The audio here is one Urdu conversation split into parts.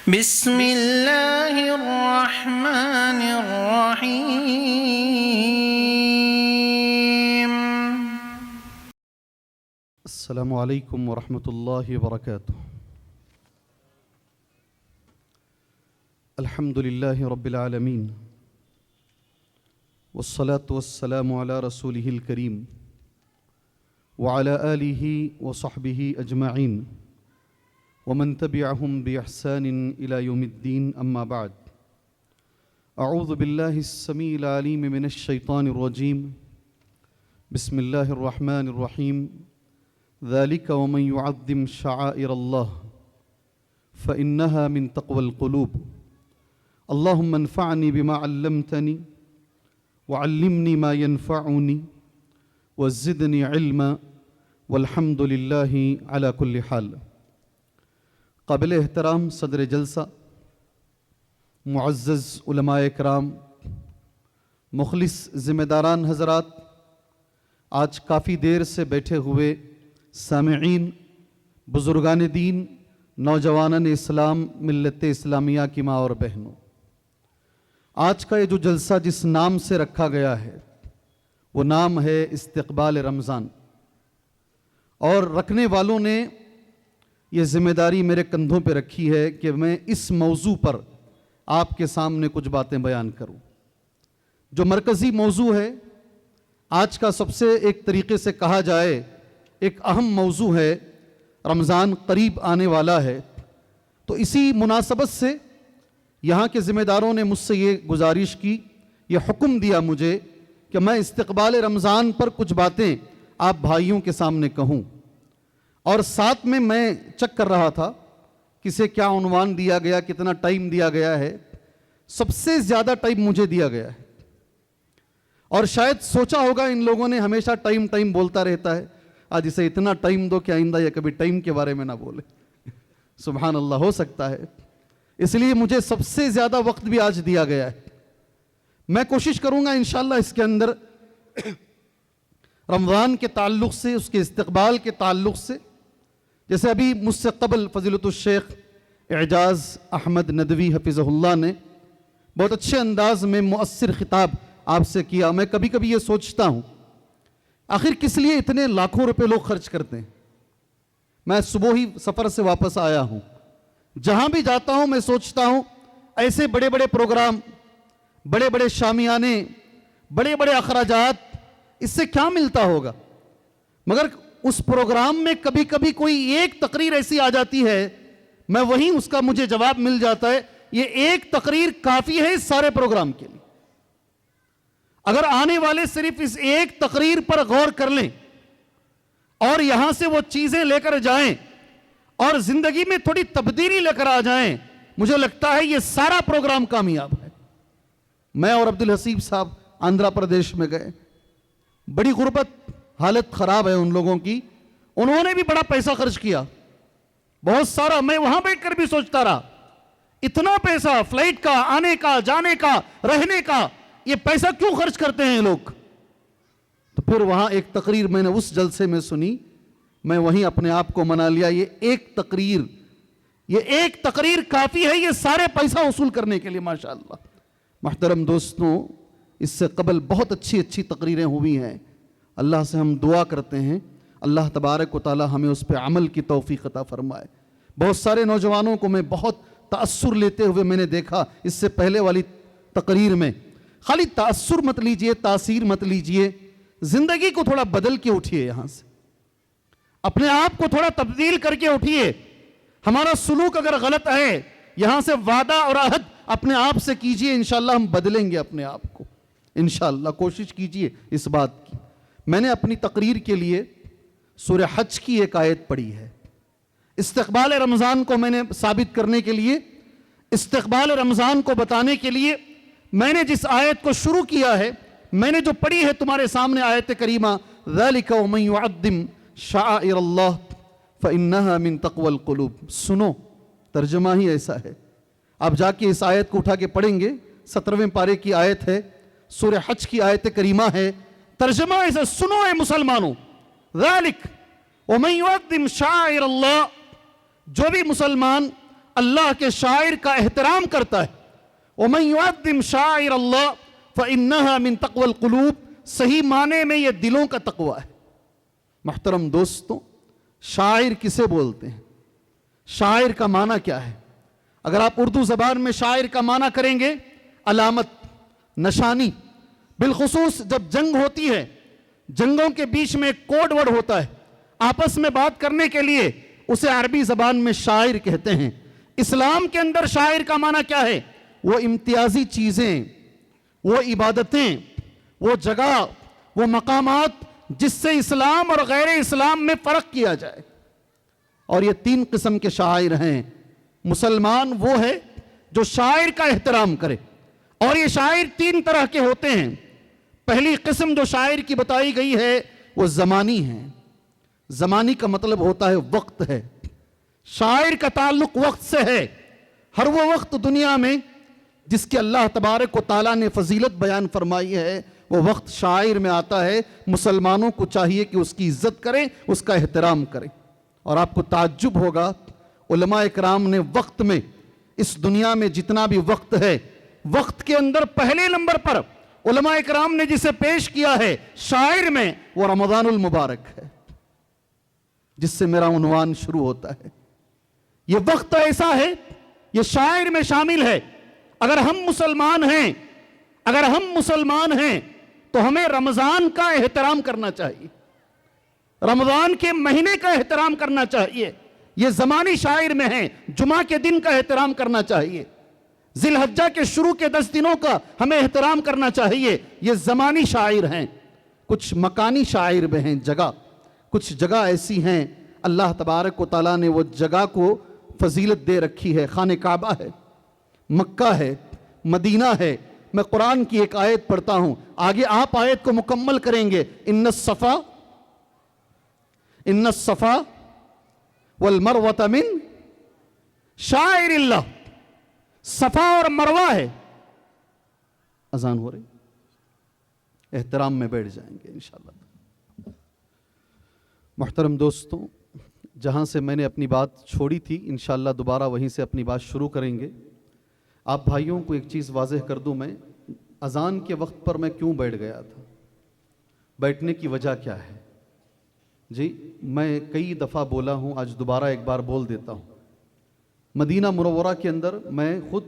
بسم اللہ الرحمن الرحیم۔ السلام علیکم ورحمۃ اللہ وبرکاتہ۔ الحمد للہ رب العالمین والصلاة والسلام علی رسولہ الکریم وعلی آلہ وصحبہ اجمعین ومن تبعهم بإحسان إلى يوم الدين أما بعد أعوذ بالله السميع العليم من الشيطان الرجيم بسم الله الرحمن الرحيم ذلك ومن يعظم شعائر الله فإنها من تقوى القلوب اللهم انفعني بما علمتني وعلمني ما ينفعني وزدني علما والحمد لله على كل حال۔ قابل احترام صدر جلسہ، معزز علماء کرام، مخلص ذمہ داران حضرات، آج کافی دیر سے بیٹھے ہوئے سامعین، بزرگان دین، نوجوانان اسلام، ملت اسلامیہ کی ماں اور بہنوں، آج کا یہ جو جلسہ جس نام سے رکھا گیا ہے وہ نام ہے استقبال رمضان، اور رکھنے والوں نے یہ ذمہ داری میرے کندھوں پہ رکھی ہے کہ میں اس موضوع پر آپ کے سامنے کچھ باتیں بیان کروں۔ جو مرکزی موضوع ہے آج کا، سب سے ایک طریقے سے کہا جائے ایک اہم موضوع ہے، رمضان قریب آنے والا ہے، تو اسی مناسبت سے یہاں کے ذمہ داروں نے مجھ سے یہ گزارش کی، یہ حکم دیا مجھے کہ میں استقبال رمضان پر کچھ باتیں آپ بھائیوں کے سامنے کہوں، اور ساتھ میں چیک کر رہا تھا کسے کیا عنوان دیا گیا، کتنا ٹائم دیا گیا ہے۔ سب سے زیادہ ٹائم مجھے دیا گیا ہے، اور شاید سوچا ہوگا ان لوگوں نے ہمیشہ ٹائم بولتا رہتا ہے، آج اسے اتنا ٹائم دو کہ آئندہ یہ کبھی ٹائم کے بارے میں نہ بولے۔ سبحان اللہ، ہو سکتا ہے، اس لیے مجھے سب سے زیادہ وقت بھی آج دیا گیا ہے۔ میں کوشش کروں گا انشاءاللہ اس کے اندر رمضان کے تعلق سے، اس کے استقبال کے تعلق سے، جیسے ابھی مجھ سے قبل فضیلت الشیخ اعجاز احمد ندوی حفظہ اللہ نے بہت اچھے انداز میں مؤثر خطاب آپ سے کیا۔ میں کبھی کبھی یہ سوچتا ہوں آخر کس لیے اتنے لاکھوں روپے لوگ خرچ کرتے ہیں۔ میں صبح ہی سفر سے واپس آیا ہوں، جہاں بھی جاتا ہوں میں سوچتا ہوں ایسے بڑے بڑے پروگرام، بڑے بڑے شامیانے، بڑے بڑے اخراجات، اس سے کیا ملتا ہوگا؟ مگر اس پروگرام میں کبھی کبھی کوئی ایک تقریر ایسی آ جاتی ہے، میں وہیں اس کا مجھے جواب مل جاتا ہے، یہ ایک تقریر کافی ہے اس سارے پروگرام کے لیے۔ اگر آنے والے صرف اس ایک تقریر پر غور کر لیں اور یہاں سے وہ چیزیں لے کر جائیں اور زندگی میں تھوڑی تبدیلی لے کر آ جائیں، مجھے لگتا ہے یہ سارا پروگرام کامیاب ہے۔ میں اور عبدالحسیب صاحب آندھرا پردیش میں گئے، بڑی غربت، حالت خراب ہے ان لوگوں کی، انہوں نے بھی بڑا پیسہ خرچ کیا، بہت سارا۔ میں وہاں بیٹھ کر بھی سوچتا رہا، اتنا پیسہ فلائٹ کا، آنے کا، جانے کا، رہنے کا، یہ پیسہ کیوں خرچ کرتے ہیں لوگ؟ تو پھر وہاں ایک تقریر میں نے اس جلسے میں سنی، میں وہیں اپنے آپ کو منا لیا، یہ ایک تقریر کافی ہے یہ سارے پیسہ وصول کرنے کے لیے۔ ماشاءاللہ محترم دوستوں، اس سے قبل بہت اچھی تقریریں ہوئی ہیں، اللہ سے ہم دعا کرتے ہیں اللہ تبارک و تعالی ہمیں اس پہ عمل کی توفیق عطا فرمائے۔ بہت سارے نوجوانوں کو میں بہت تأثر لیتے ہوئے میں نے دیکھا اس سے پہلے والی تقریر میں۔ خالی تأثر مت لیجئے، تاثیر مت لیجئے، زندگی کو تھوڑا بدل کے اٹھئے، یہاں سے اپنے آپ کو تھوڑا تبدیل کر کے اٹھئے۔ ہمارا سلوک اگر غلط ہے، یہاں سے وعدہ اور عہد اپنے آپ سے کیجئے، انشاءاللہ ہم بدلیں گے اپنے آپ کو، انشاءاللہ کوشش کیجئے اس بات کی۔ میں نے اپنی تقریر کے لیے سورہ حج کی ایک آیت پڑھی ہے۔ استقبال رمضان کو میں نے ثابت کرنے کے لیے، استقبال رمضان کو بتانے کے لیے میں نے جس آیت کو شروع کیا ہے، میں نے جو پڑھی ہے تمہارے سامنے آیت کریمہ، ذَلِكَ وَمَن يُعَظِّمْ شَعَائِرَ اللَّهِ فَإِنَّهَا مِن تَقْوَى الْقُلُوبِ۔ سنو، ترجمہ ہی ایسا ہے۔ آپ جا کے اس آیت کو اٹھا کے پڑھیں گے، 17ویں پارے کی آیت ہے، سورہ حج کی آیت کریمہ ہے۔ ترجمہ ایسا، سنو اے مسلمانوں، ذالک ومن یعظم شعائر اللہ، جو بھی مسلمان اللہ کے شاعر کا احترام کرتا ہے. وَمَن يُعَظِّمْ شَعَائِرَ اللَّهِ فَإِنَّهَا مِن تَقْوَى الْقُلُوبِ. صحیح معنی میں یہ دلوں کا تقوی ہے. محترم دوستوں، شاعر کسے بولتے ہیں؟ شاعر کا معنی کیا ہے؟ اگر آپ اردو زبان میں شاعر کا معنی کریں گے، علامت، نشانی. بالخصوص جب جنگ ہوتی ہے، جنگوں کے بیچ میں ایک کوڈ ورڈ ہوتا ہے آپس میں بات کرنے کے لیے، اسے عربی زبان میں شاعر کہتے ہیں. اسلام کے اندر شاعر کا معنی کیا ہے؟ وہ امتیازی چیزیں، وہ عبادتیں، وہ جگہ، وہ مقامات جس سے اسلام اور غیر اسلام میں فرق کیا جائے. اور یہ 3 قسم کے شاعر ہیں. مسلمان وہ ہے جو شاعر کا احترام کرے، اور یہ شاعر 3 طرح کے ہوتے ہیں. پہلی قسم جو شاعر کی بتائی گئی ہے وہ زمانی ہے. زمانی کا مطلب ہوتا ہے وقت ہے. شاعر کا تعلق وقت سے ہے. ہر وہ وقت دنیا میں جس کے اللہ تبارک و تعالیٰ نے فضیلت بیان فرمائی ہے، وہ وقت شاعر میں آتا ہے. مسلمانوں کو چاہیے کہ اس کی عزت کریں، اس کا احترام کریں. اور آپ کو تعجب ہوگا، علماء اکرام نے وقت میں، اس دنیا میں جتنا بھی وقت ہے، وقت کے اندر پہلے نمبر پر علماء اکرام نے جسے پیش کیا ہے شاعر میں، وہ رمضان المبارک ہے، جس سے میرا عنوان شروع ہوتا ہے. یہ وقت ایسا ہے، یہ شاعر میں شامل ہے. اگر ہم مسلمان ہیں تو ہمیں رمضان کا احترام کرنا چاہیے، رمضان کے مہینے کا احترام کرنا چاہیے. یہ زمانی شاعر میں ہیں. جمعہ کے دن کا احترام کرنا چاہیے، ذی الحجہ کے شروع کے 10 دنوں کا ہمیں احترام کرنا چاہیے. یہ زمانی شاعر ہیں. کچھ مکانی شاعر بھی ہیں. کچھ جگہ ایسی ہیں اللہ تبارک و تعالیٰ نے وہ جگہ کو فضیلت دے رکھی ہے. خانہ کعبہ ہے، مکہ ہے، مدینہ ہے. میں قرآن کی ایک آیت پڑھتا ہوں، آگے آپ آیت کو مکمل کریں گے. ان الصفا والمروۃ من شاعر اللہ. صفا اور مروہ ہے. اذان ہو رہی، احترام میں بیٹھ جائیں گے انشاءاللہ. محترم دوستوں، جہاں سے میں نے اپنی بات چھوڑی تھی انشاءاللہ دوبارہ وہیں سے اپنی بات شروع کریں گے. آپ بھائیوں کو ایک چیز واضح کر دوں، میں اذان کے وقت پر میں کیوں بیٹھ گیا تھا، بیٹھنے کی وجہ کیا ہے. جی میں کئی دفعہ بولا ہوں، آج دوبارہ ایک بار بول دیتا ہوں. مدینہ منورہ کے اندر میں خود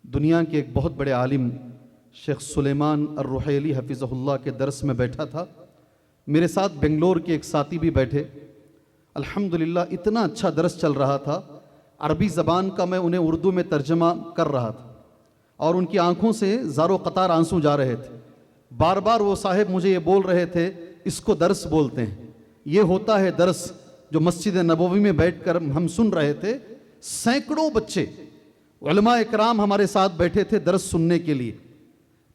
دنیا کے ایک بہت بڑے عالم شیخ سلیمان الرحیلی حفظہ اللہ کے درس میں بیٹھا تھا. میرے ساتھ بنگلور کے ایک ساتھی بھی بیٹھے. الحمدللہ اتنا اچھا درس چل رہا تھا. عربی زبان کا میں انہیں اردو میں ترجمہ کر رہا تھا اور ان کی آنکھوں سے زار و قطار آنسو جا رہے تھے. بار بار وہ صاحب مجھے یہ بول رہے تھے، اس کو درس بولتے ہیں. یہ ہوتا ہے درس جو مسجد نبوی میں بیٹھ کر ہم سن رہے تھے. سینکڑوں بچے علماء اکرام ہمارے ساتھ بیٹھے تھے درس سننے کے لیے.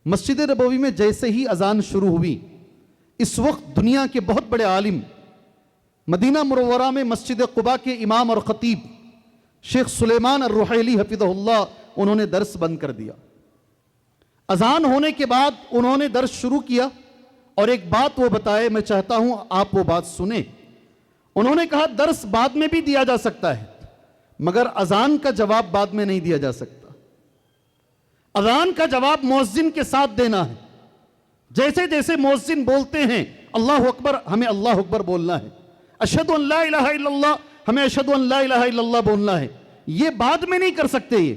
مسجد نبوی میں جیسے ہی اذان شروع ہوئی، اس وقت دنیا کے بہت بڑے عالم مدینہ منورہ میں مسجد قباء کے امام اور خطیب شیخ سلیمان الرحیلی حفظہ اللہ، انہوں نے درس بند کر دیا. اذان ہونے کے بعد انہوں نے درس شروع کیا اور ایک بات وہ بتائے، میں چاہتا ہوں آپ وہ بات سنیں. انہوں نے کہا درس بعد میں بھی دیا جا سکتا ہے مگر اذان کا جواب بعد میں نہیں دیا جا سکتا. اذان کا جواب مؤذن کے ساتھ دینا ہے. جیسے جیسے مؤذن بولتے ہیں اللہ اکبر، ہمیں اللہ اکبر بولنا ہے. اشہد ان لا الہ الا اللہ، ہمیں اشہد ان لا الہ الا اللہ بولنا ہے. یہ بعد میں نہیں کر سکتے یہ،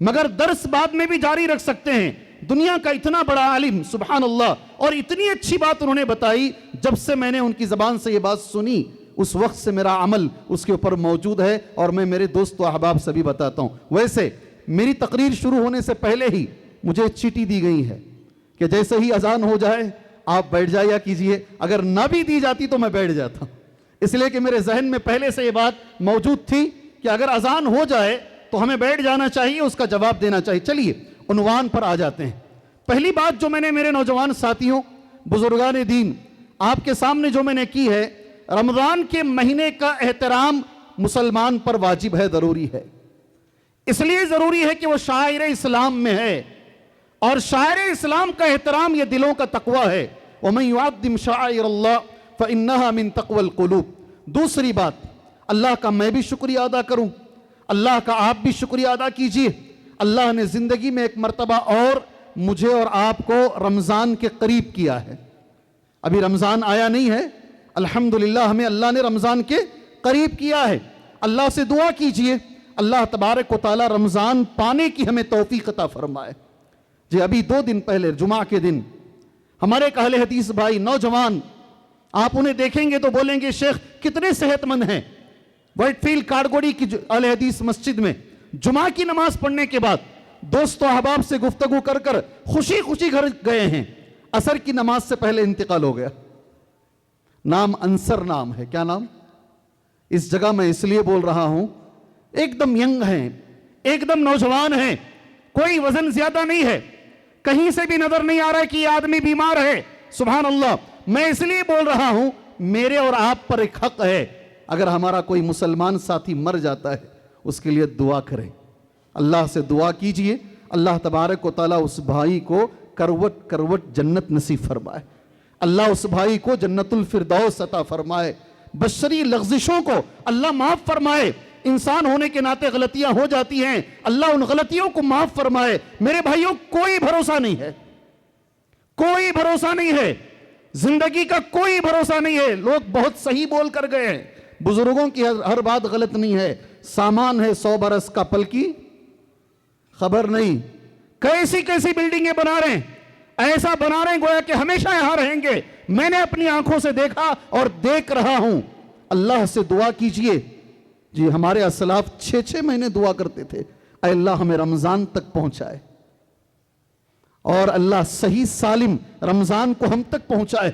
مگر درس بعد میں بھی جاری رکھ سکتے ہیں. دنیا کا اتنا بڑا عالم سبحان اللہ، اور اتنی اچھی بات انہوں نے بتائی. جب سے میں نے ان کی زبان سے یہ بات سنی اس وقت سے میرا عمل اس کے اوپر موجود ہے، اور میں میرے دوست و احباب سے بھی بتاتا ہوں. ویسے میری تقریر شروع ہونے سے پہلے ہی مجھے چیٹی دی گئی ہے کہ جیسے ہی اذان ہو جائے آپ بیٹھ جایا کیجئے. اگر نہ بھی دی جاتی تو میں بیٹھ جاتا، اس لیے کہ میرے ذہن میں پہلے سے یہ بات موجود تھی کہ اگر اذان ہو جائے تو ہمیں بیٹھ جانا چاہیے، اس کا جواب دینا چاہیے. چلیے عنوان پر آ جاتے ہیں. پہلی بات جو میں نے میرے نوجوان ساتھیوں، بزرگان دین، آپ کے سامنے جو میں نے کی ہے، رمضان کے مہینے کا احترام مسلمان پر واجب ہے، ضروری ہے. اس لیے ضروری ہے کہ وہ شاعر اسلام میں ہے، اور شاعر اسلام کا احترام یہ دلوں کا تقوی ہے. وَمَن يُعَظِّمْ شَعَائِرَ اللَّهِ فَإِنَّهَا مِن تَقْوَى الْقُلُوبِ. دوسری بات، اللہ کا میں بھی شکریہ ادا کروں، اللہ کا آپ بھی شکریہ ادا کیجئے، اللہ نے زندگی میں ایک مرتبہ اور مجھے اور آپ کو رمضان کے قریب کیا ہے۔ ابھی رمضان آیا نہیں ہے، الحمدللہ ہمیں اللہ نے رمضان کے قریب کیا ہے۔ اللہ سے دعا کیجئے اللہ تبارک و تعالی رمضان پانے کی ہمیں توفیق عطا فرمائے۔ جی ابھی 2 دن پہلے جمعہ کے دن ہمارے ایک اہل حدیث بھائی نوجوان، آپ انہیں دیکھیں گے تو بولیں گے شیخ کتنے صحت مند ہیں، وائٹ فیلڈ کارگوڑی کی اہل حدیث مسجد میں جمعہ کی نماز پڑھنے کے بعد دوست و احباب سے گفتگو کر کر خوشی خوشی گھر گئے ہیں، عصر کی نماز سے پہلے انتقال ہو گیا۔ نام انصر نام ہے، کیا نام؟ اس جگہ میں اس لیے بول رہا ہوں، ایک دم ینگ ہیں، ایک دم نوجوان ہیں، کوئی وزن زیادہ نہیں ہے، کہیں سے بھی نظر نہیں آ رہا ہے کہ یہ آدمی بیمار ہے۔ سبحان اللہ، میں اس لیے بول رہا ہوں میرے اور آپ پر ایک حق ہے، اگر ہمارا کوئی مسلمان ساتھی مر جاتا ہے اس کے لیے دعا کریں، اللہ سے دعا کیجئے اللہ تبارک و تعالیٰ اس بھائی کو کروٹ کروٹ جنت نصیب فرمائے، اللہ اس بھائی کو جنت الفردوس عطا فرمائے، بشری لغزشوں کو اللہ معاف فرمائے۔ انسان ہونے کے ناطے غلطیاں ہو جاتی ہیں، اللہ ان غلطیوں کو معاف فرمائے۔ میرے بھائیوں کوئی بھروسہ نہیں ہے، کوئی بھروسہ نہیں ہے، زندگی کا کوئی بھروسہ نہیں ہے۔ لوگ بہت صحیح بول کر گئے ہیں، بزرگوں کی ہر بات غلط نہیں ہے۔ سامان ہے 100 برس کا پل کی خبر نہیں، کیسی کیسی بلڈنگیں بنا رہے ہیں، ایسا بنا رہے ہیں گویا کہ ہمیشہ یہاں رہیں گے۔ میں نے اپنی آنکھوں سے دیکھا اور دیکھ رہا ہوں۔ اللہ سے دعا کیجئے، جی ہمارے اسلاف 6 مہینے دعا کرتے تھے اے اللہ ہمیں رمضان تک پہنچائے، اور اللہ صحیح سالم رمضان کو ہم تک پہنچائے۔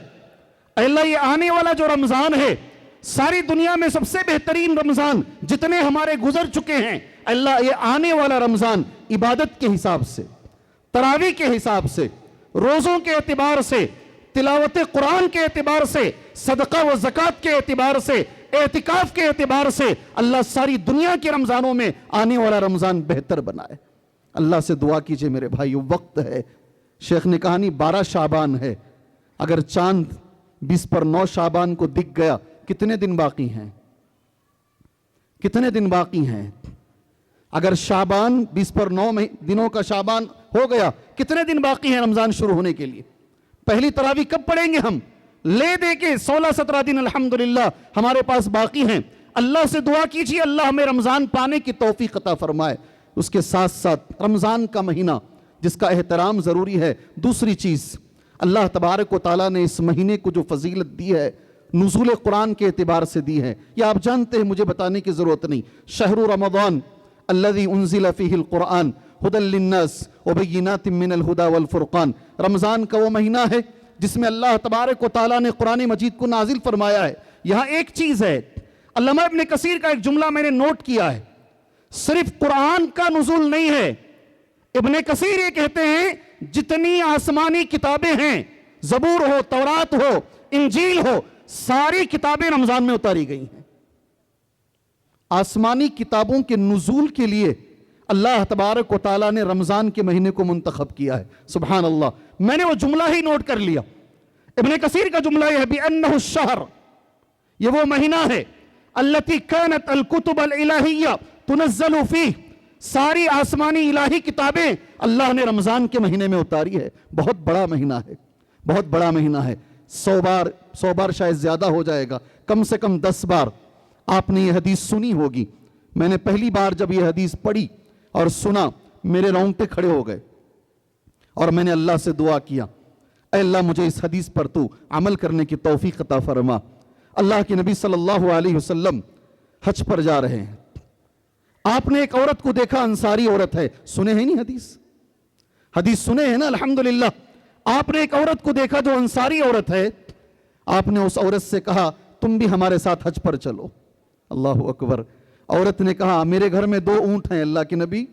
اے اللہ یہ آنے والا جو رمضان ہے ساری دنیا میں سب سے بہترین رمضان جتنے ہمارے گزر چکے ہیں، اللہ یہ آنے والا رمضان عبادت کے حساب سے، تراویح کے حساب سے، روزوں کے اعتبار سے، تلاوت قرآن کے اعتبار سے، صدقہ و زکوٰۃ کے اعتبار سے، اعتکاف کے اعتبار سے، اللہ ساری دنیا کے رمضانوں میں آنے والا رمضان بہتر بنائے۔ اللہ سے دعا کیجئے میرے بھائی، وقت ہے۔ شیخ نے کہا نہیں 12 شعبان ہے، اگر چاند 20 پر 9 شعبان کو دکھ گیا کتنے دن باقی ہیں؟ کتنے دن باقی ہیں؟ اگر شعبان 20 پر 9 دنوں کا شعبان ہو گیا کتنے دن باقی ہیں رمضان شروع ہونے کے لیے؟ پہلی تراویح کب پڑھیں گے ہم؟ لے دے کے 16-17 دن الحمدللہ ہمارے پاس باقی ہیں۔ اللہ سے دعا کیجیے اللہ ہمیں رمضان پانے کی توفیق عطا فرمائے۔ اس کے ساتھ ساتھ رمضان کا مہینہ جس کا احترام ضروری ہے۔ دوسری چیز، اللہ تبارک و تعالیٰ نے اس مہینے کو جو فضیلت دی ہے نزول قرآن کے اعتبار سے دی ہے، یہ آپ جانتے ہیں، مجھے بتانے کی ضرورت نہیں۔ شہر رمضان الذی انزل فیہ القرآن ھدی للناس وبینات من الہدی والفرقان، رمضان کا وہ مہینہ ہے جس میں اللہ تبارک و تعالیٰ نے قرآن مجید کو نازل فرمایا ہے۔ یہاں ایک چیز ہے، علامہ ابن کثیر کا ایک جملہ میں نے نوٹ کیا ہے، صرف قرآن کا نزول نہیں ہے۔ ابن کثیر یہ کہتے ہیں جتنی آسمانی کتابیں ہیں، زبور ہو، تورات ہو، انجیل ہو، ساری کتابیں رمضان میں اتاری گئی ہیں۔ آسمانی کتابوں کے نزول کے لیے اللہ تبارک و تعالیٰ نے رمضان کے مہینے کو منتخب کیا ہے۔ سبحان اللہ، میں نے وہ جملہ ہی نوٹ کر لیا۔ ابن کثیر کا جملہ یہ ہے بِأَنَّهُ الشَّهْرُ، یہ وہ مہینہ ہے الَّتِي كَانَتْ الْكُتُبَ الْإِلَٰهِيَّةُ تُنَزَّلُ فِيهِ، ساری آسمانی الہی کتابیں اللہ نے رمضان کے مہینے میں اتاری ہے۔ بہت بڑا مہینہ ہے، بہت بڑا مہینہ ہے۔ 100 بار شاید زیادہ ہو جائے گا، کم سے کم 10 بار آپ نے یہ حدیث سنی ہوگی۔ میں نے پہلی بار جب یہ حدیث پڑھی اور سنا میرے رونگٹے کھڑے ہو گئے، اور میں نے اللہ سے دعا کیا اے اللہ مجھے اس حدیث پر تو عمل کرنے کی توفیق عطا فرما۔ اللہ کے نبی صلی اللہ علیہ وسلم حج پر جا رہے ہیں، آپ نے ایک عورت کو دیکھا، انصاری عورت ہے، سنے ہیں نہیں حدیث سنے ہیں نا الحمدللہ۔ آپ نے ایک عورت کو دیکھا جو انصاری عورت ہے، آپ نے اس عورت سے کہا تم بھی ہمارے ساتھ حج پر چلو۔ اللہ اکبر۔ عورت نے کہا میرے گھر میں 2 اونٹ ہیں اللہ کے نبی،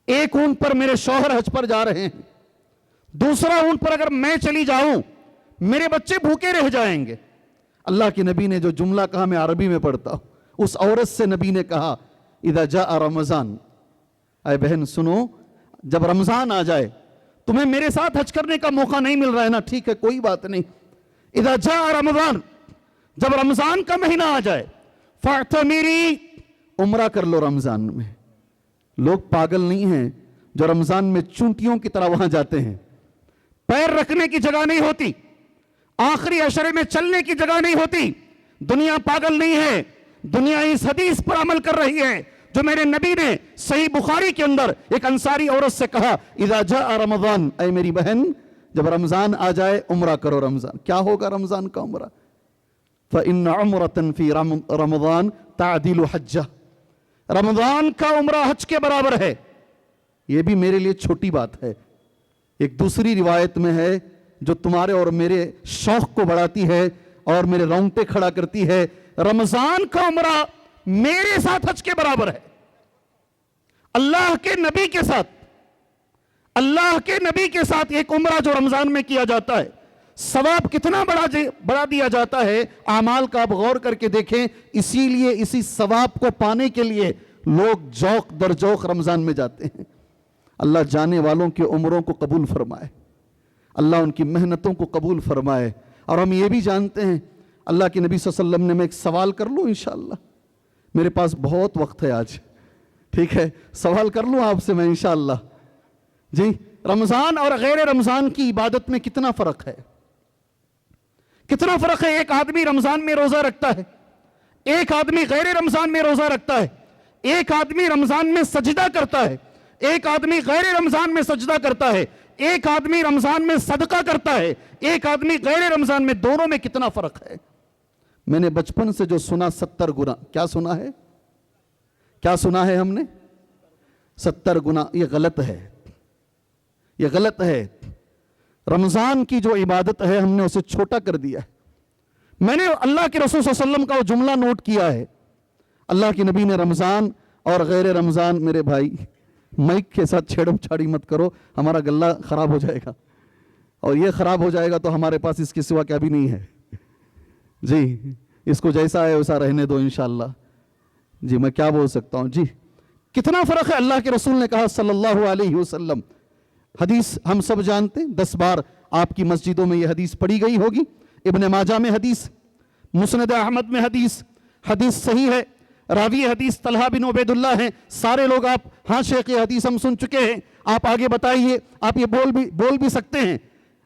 ایک اونٹ پر میرے شوہر حج پر جا رہے ہیں، دوسرا اونٹ پر اگر میں چلی جاؤں میرے بچے بھوکے رہ جائیں گے۔ اللہ کے نبی نے جو جملہ کہا میں عربی میں پڑھتا ہوں، اس عورت سے نبی نے کہا اذا جاء رمضان، اے بہن سنو، جب رمضان آ جائے، تمہیں میرے ساتھ حج کرنے کا موقع نہیں مل رہا ہے نا، ٹھیک ہے کوئی بات نہیں، اذا جاء رمضان، جب رمضان کا مہینہ آ جائے، فاعتمری عمرہ کر لو رمضان میں. لوگ پاگل نہیں ہیں جو رمضان میں چونٹیوں کی طرح وہاں جاتے ہیں. پیر رکھنے کی جگہ نہیں ہوتی, آخری عشرے میں چلنے کی جگہ نہیں ہوتی. دنیا پاگل نہیں ہے, دنیا اس حدیث پر عمل کر رہی ہے جو میرے نبی نے صحیح بخاری کے اندر ایک انصاری عورت سے کہا, اذا جاء رمضان, اے میری بہن جب رمضان آ جائے عمرہ کرو. رمضان کیا ہوگا؟ رمضان کا عمرہ. فإن عمرة فی رمضان تعدل حجہ, رمضان کا عمرہ حج کے برابر ہے. یہ بھی میرے لیے چھوٹی بات ہے. ایک دوسری روایت میں ہے جو تمہارے اور میرے شوق کو بڑھاتی ہے اور میرے رونگٹے کھڑا کرتی ہے. رمضان کا عمرہ میرے ساتھ حج کے برابر ہے. اللہ کے نبی کے ساتھ, اللہ کے نبی کے ساتھ ایک عمرہ جو رمضان میں کیا جاتا ہے, ثواب کتنا بڑا دیا جاتا ہے. اعمال کا آپ غور کر کے دیکھیں. اسی لیے اسی ثواب کو پانے کے لیے لوگ جوق در جوق رمضان میں جاتے ہیں. اللہ جانے والوں کے عمروں کو قبول فرمائے, اللہ ان کی محنتوں کو قبول فرمائے. اور ہم یہ بھی جانتے ہیں, اللہ کے نبی صلی اللہ علیہ وسلم نے, میں ایک سوال کر لوں انشاءاللہ, میرے پاس بہت وقت ہے آج, ٹھیک ہے, سوال کر لوں آپ سے میں انشاءاللہ. جی, رمضان اور غیر رمضان کی عبادت میں کتنا فرق ہے؟ کتنا فرق ہے؟ ایک آدمی رمضان میں روزہ رکھتا ہے, ایک آدمی غیر رمضان میں روزہ رکھتا ہے. ایک آدمی رمضان میں سجدہ کرتا ہے, ایک آدمی غیر رمضان میں سجدہ کرتا ہے. ایک آدمی رمضان میں صدقہ کرتا ہے, ایک آدمی غیر رمضان میں. دونوں میں کتنا فرق ہے؟ میں نے بچپن سے جو سنا 70 گنا. کیا سنا ہے؟ کیا سنا ہے ہم نے؟ 70 گنا. یہ غلط ہے, یہ غلط ہے. رمضان کی جو عبادت ہے ہم نے اسے چھوٹا کر دیا ہے. میں نے اللہ کے رسول صلی اللہ علیہ وسلم کا وہ جملہ نوٹ کیا ہے. اللہ کے نبی نے رمضان اور غیر رمضان, میرے بھائی مائک کے ساتھ چھیڑم چھاڑی مت کرو, ہمارا گلہ خراب ہو جائے گا, اور یہ خراب ہو جائے گا تو ہمارے پاس اس کے سوا کیا بھی نہیں ہے. جی, اس کو جیسا ہے ویسا رہنے دو انشاءاللہ. جی, میں کیا بول سکتا ہوں. جی, کتنا فرق ہے. اللہ کے رسول نے کہا صلی اللہ علیہ وسلم, حدیث ہم سب جانتے ہیں, 10 بار آپ کی مسجدوں میں یہ حدیث پڑھی گئی ہوگی. ابن ماجہ میں حدیث, مسند احمد میں حدیث, حدیث صحیح ہے. راوی حدیث طلحہ بن عبید اللہ ہیں. سارے لوگ آپ, ہاں شیخ یہ حدیث ہم سن چکے ہیں, آپ آگے بتائیے. آپ یہ بول بھی سکتے ہیں.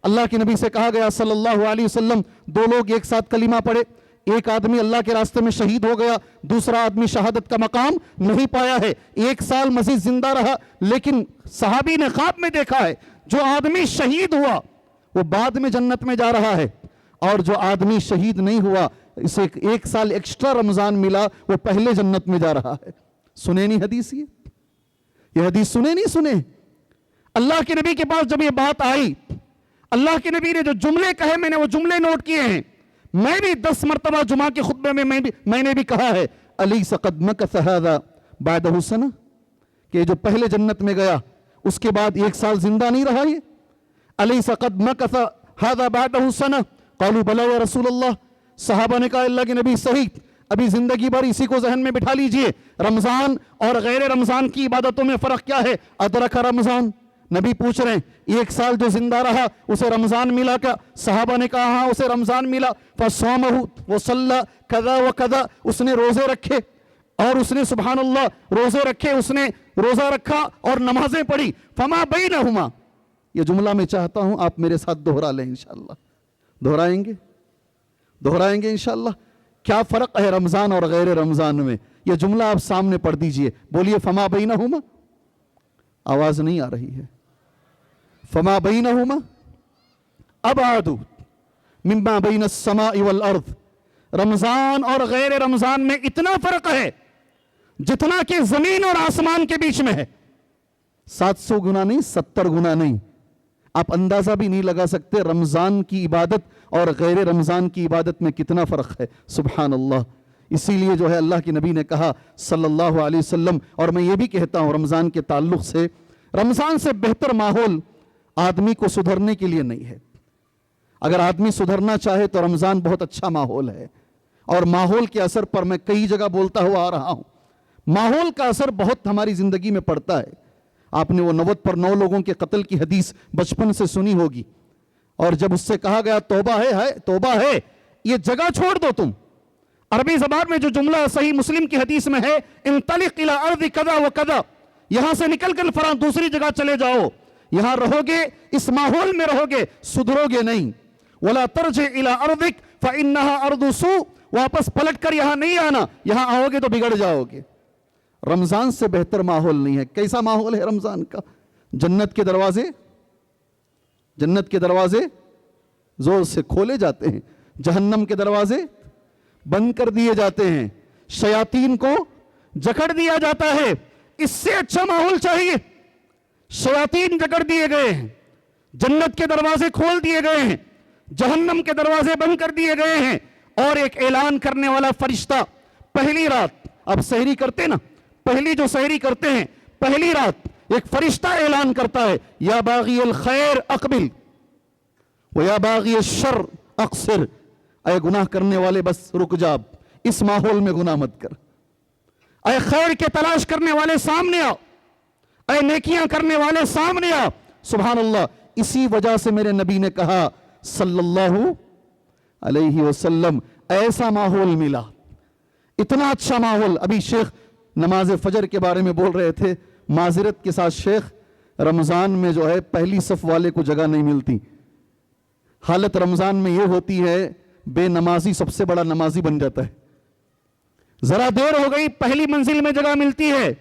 اللہ کے نبی سے کہا گیا صلی اللہ علیہ وسلم, 2 لوگ ایک ساتھ کلمہ پڑھے, ایک آدمی اللہ کے راستے میں شہید ہو گیا, دوسرا آدمی شہادت کا مقام نہیں پایا ہے, 1 سال مزید زندہ رہا, لیکن صحابی نے خواب میں دیکھا ہے جو آدمی شہید ہوا وہ بعد میں جنت میں جا رہا ہے, اور جو آدمی شہید نہیں ہوا اسے 1 سال ایکسٹرا رمضان ملا, وہ پہلے جنت میں جا رہا ہے. سنے نہیں حدیث؟ یہ حدیث سنے نہیں سنے؟ اللہ کے نبی کے پاس جب یہ بات آئی, اللہ کے نبی نے جو جملے کہے میں نے وہ جملے نوٹ کیے ہیں. میں بھی 10 مرتبہ جمعہ کے خطبے میں میں نے بھی کہا ہے, الیس قد مکث ھذا بعدہ سنہ, کہ جو پہلے جنت میں گیا اس کے بعد 1 سال زندہ نہیں رہا. یہ الیس قد مکث ھذا بعدہ سنہ, قالوا بلی یا رسول اللہ. صحابہ نے کہا اللہ کے نبی صحیح, ابھی زندگی بھر اسی کو ذہن میں بٹھا لیجئے, رمضان اور غیر رمضان کی عبادتوں میں فرق کیا ہے؟ ادرک رمضان. نبی پوچھ رہے ہیں 1 سال جو زندہ رہا اسے رمضان ملا کیا؟ صحابہ نے کہا ہاں اسے رمضان ملا. فصامہ وصلی کذا وکذا, اس نے روزے رکھے اور اس نے سبحان اللہ روزے رکھے, اس نے روزہ رکھا اور نمازیں پڑھی. فما بینہما, یہ جملہ میں چاہتا ہوں آپ میرے ساتھ دہرا لیں انشاءاللہ. دہرائیں گے انشاءاللہ. کیا فرق ہے رمضان اور غیر رمضان میں؟ یہ جملہ آپ سامنے پڑھ دیجئے, بولیے فما بینہما. آواز نہیں آ رہی ہے. فما بینہما ابعد مما بین السماء والارض. رمضان اور غیر رمضان میں اتنا فرق ہے جتنا کہ زمین اور آسمان کے بیچ میں ہے. 700 گنا نہیں, 70 گنا نہیں. آپ اندازہ بھی نہیں لگا سکتے رمضان کی عبادت اور غیر رمضان کی عبادت میں کتنا فرق ہے. سبحان اللہ. اسی لیے جو ہے اللہ کے نبی نے کہا صلی اللہ علیہ وسلم, اور میں یہ بھی کہتا ہوں رمضان کے تعلق سے, رمضان سے بہتر ماحول آدمی کو سدھرنے کے لیے نہیں ہے. اگر آدمی سدھرنا چاہے تو رمضان بہت اچھا ماحول ہے, اور ماحول کے اثر پر میں کئی جگہ بولتا ہوا آ رہا ہوں. ماحول کا اثر بہت ہماری زندگی میں پڑتا ہے. آپ نے وہ 90 پر 9 لوگوں کے قتل کی حدیث بچپن سے سنی ہوگی, اور جب اس سے کہا گیا توبہ ہے توبہ ہے, یہ جگہ چھوڑ دو تم, عربی زبان میں جو جملہ صحیح مسلم کی حدیث میں ہے انطلق الی ارض کذا و کذا، یہاں سے نکل کر فلاں دوسری جگہ چلے جاؤ، یہاں رہو گے، اس ماحول میں رہو گے، سدھرو گے نہیں. ولا ترجع الی ارضک فانها ارض سوء، واپس پلٹ کر یہاں نہیں آنا، یہاں آؤ گے تو بگڑ جاؤ گے. رمضان سے بہتر ماحول نہیں ہے. کیسا ماحول ہے رمضان کا؟ جنت کے دروازے، جنت کے دروازے زور سے کھولے جاتے ہیں، جہنم کے دروازے بند کر دیے جاتے ہیں، شیاطین کو جکڑ دیا جاتا ہے. اس سے اچھا ماحول چاہیے. شیاطین جکڑ دیے گئے ہیں، جنت کے دروازے کھول دیے گئے ہیں، جہنم کے دروازے بند کر دیے گئے ہیں. اور ایک اعلان کرنے والا فرشتہ پہلی رات، اب سحری کرتے نا، پہلی جو سحری کرتے ہیں پہلی رات ایک فرشتہ اعلان کرتا ہے یا باغی الخیر اقبل و یا باغی الشر اقصر. اے گناہ کرنے والے بس رک جا، اس ماحول میں گناہ مت کر. اے خیر کے تلاش کرنے والے سامنے آؤ، اے نیکیاں کرنے والے سامنے آؤ. سبحان اللہ. اسی وجہ سے میرے نبی نے کہا صلی اللہ علیہ وسلم ایسا ماحول ملا، اتنا اچھا ماحول. ابھی شیخ نماز فجر کے بارے میں بول رہے تھے، معذرت کے ساتھ شیخ، رمضان میں جو ہے پہلی صف والے کو جگہ نہیں ملتی. حالت رمضان میں یہ ہوتی ہے بے نمازی سب سے بڑا نمازی بن جاتا ہے. ذرا دیر ہو گئی پہلی منزل میں جگہ ملتی ہے.